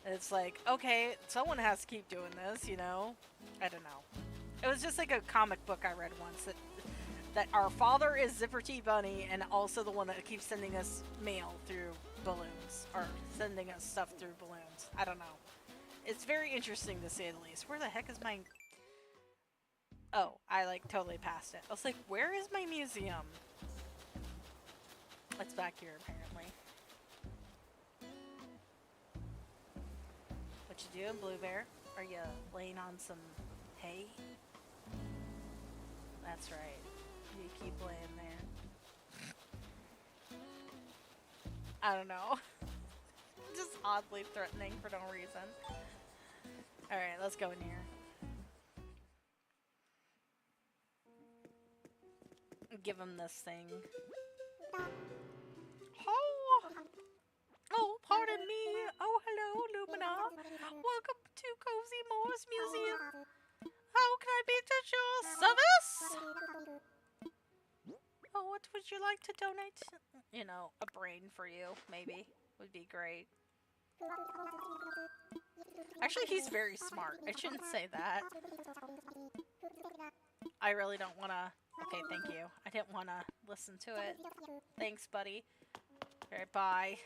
It's like, okay, someone has to keep doing this, you know? I don't know. It was just like a comic book I read once that our father is Zipper T Bunny and also the one that keeps sending us mail through balloons. Or sending us stuff through balloons. I don't know. It's very interesting to say the least. Where the heck is my... Oh, I like totally passed it. I was like, where is my museum? It's back here apparently. What you doing, Blue Bear? Are you laying on some hay? That's right. You keep laying there. I don't know. Just oddly threatening for no reason. Alright, let's go in here. Give him this thing. Oh, pardon me. Oh, hello, Lumina. Welcome to Cozy Moore's Museum. How can I be at your service? Oh, what would you like to donate? You know, a brain for you, maybe. Would be great. Actually, he's very smart. I shouldn't say that. I really don't want to... Okay, thank you. I didn't want to listen to it. Thanks, buddy. Alright, bye.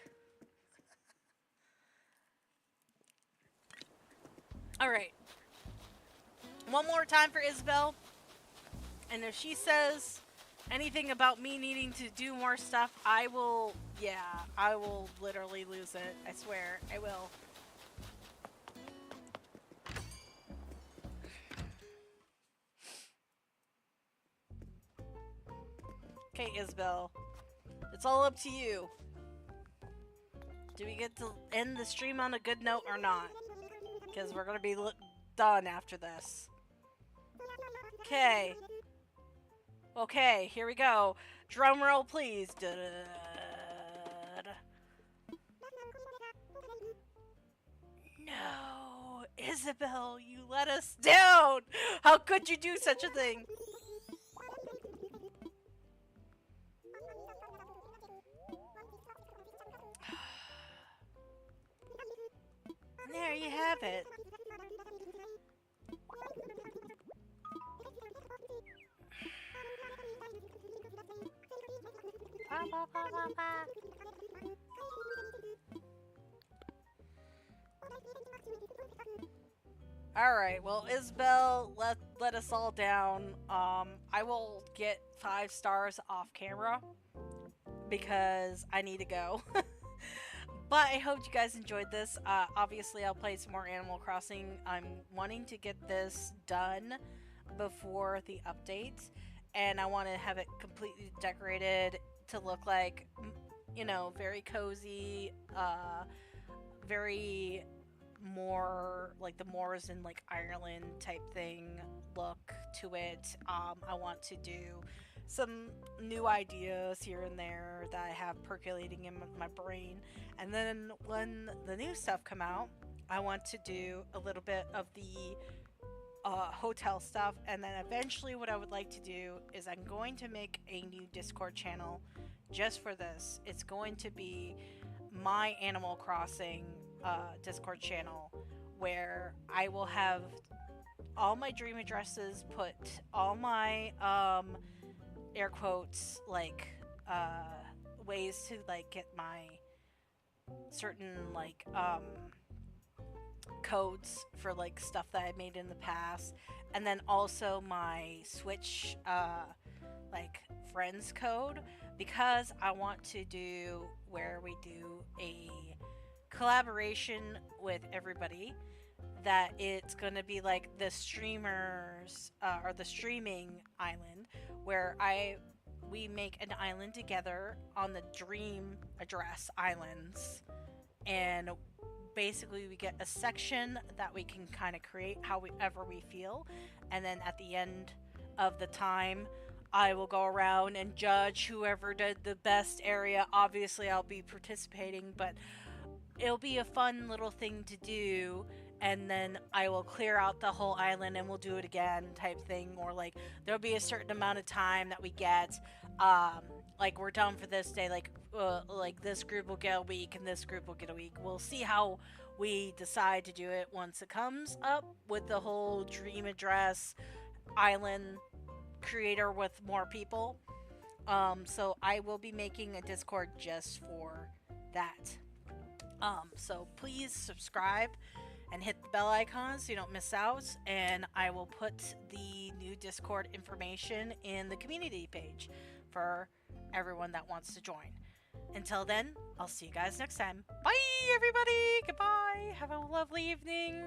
Alright. One more time for Isabel. And if she says anything about me needing to do more stuff, I will... Yeah, I will literally lose it. I swear. I will. Okay, Isabel. It's all up to you. Do we get to end the stream on a good note or not? Because we're going to be done after this. Okay. Okay, here we go. Drum roll, please. No, Isabel, you let us down. How could you do such a thing? There you have it. Alright, well, Isabel let us all down. I will get 5 stars off camera because I need to go. But I hope you guys enjoyed this. Obviously, I'll play some more Animal Crossing. I'm wanting to get this done before the update, and I want to have it completely decorated to look like, you know, very cozy, very more like the Moors in like Ireland type thing look to it. I want to do some new ideas here and there that I have percolating in my brain, and then when the new stuff come out, I want to do a little bit of the hotel stuff, and then eventually what I would like to do is I'm going to make a new Discord channel just for this. It's going to be my Animal Crossing Discord channel where I will have all my dream addresses, put all my air quotes like ways to like get my certain like codes for like stuff that I made in the past, and then also my Switch like friends code, because I want to do where we do a collaboration with everybody, that it's gonna be like the streamers or the streaming island, where I we make an island together on the dream address islands, and basically we get a section that we can kind of create however we feel, and then at the end of the time I will go around and judge whoever did the best area. Obviously I'll be participating, but it'll be a fun little thing to do, and then I will clear out the whole island and we'll do it again type thing. Or like there'll be a certain amount of time that we get, um like we're done for this day, like this group will get a week and this group will get a week. We'll see how we decide to do it once it comes up with the whole dream address island creator with more people. So I will be making a Discord just for that. So please subscribe and hit the bell icon so you don't miss out. And I will put the new Discord information in the community page for everyone that wants to join. Until then, I'll see you guys next time. Bye, everybody. Goodbye. Have a lovely evening.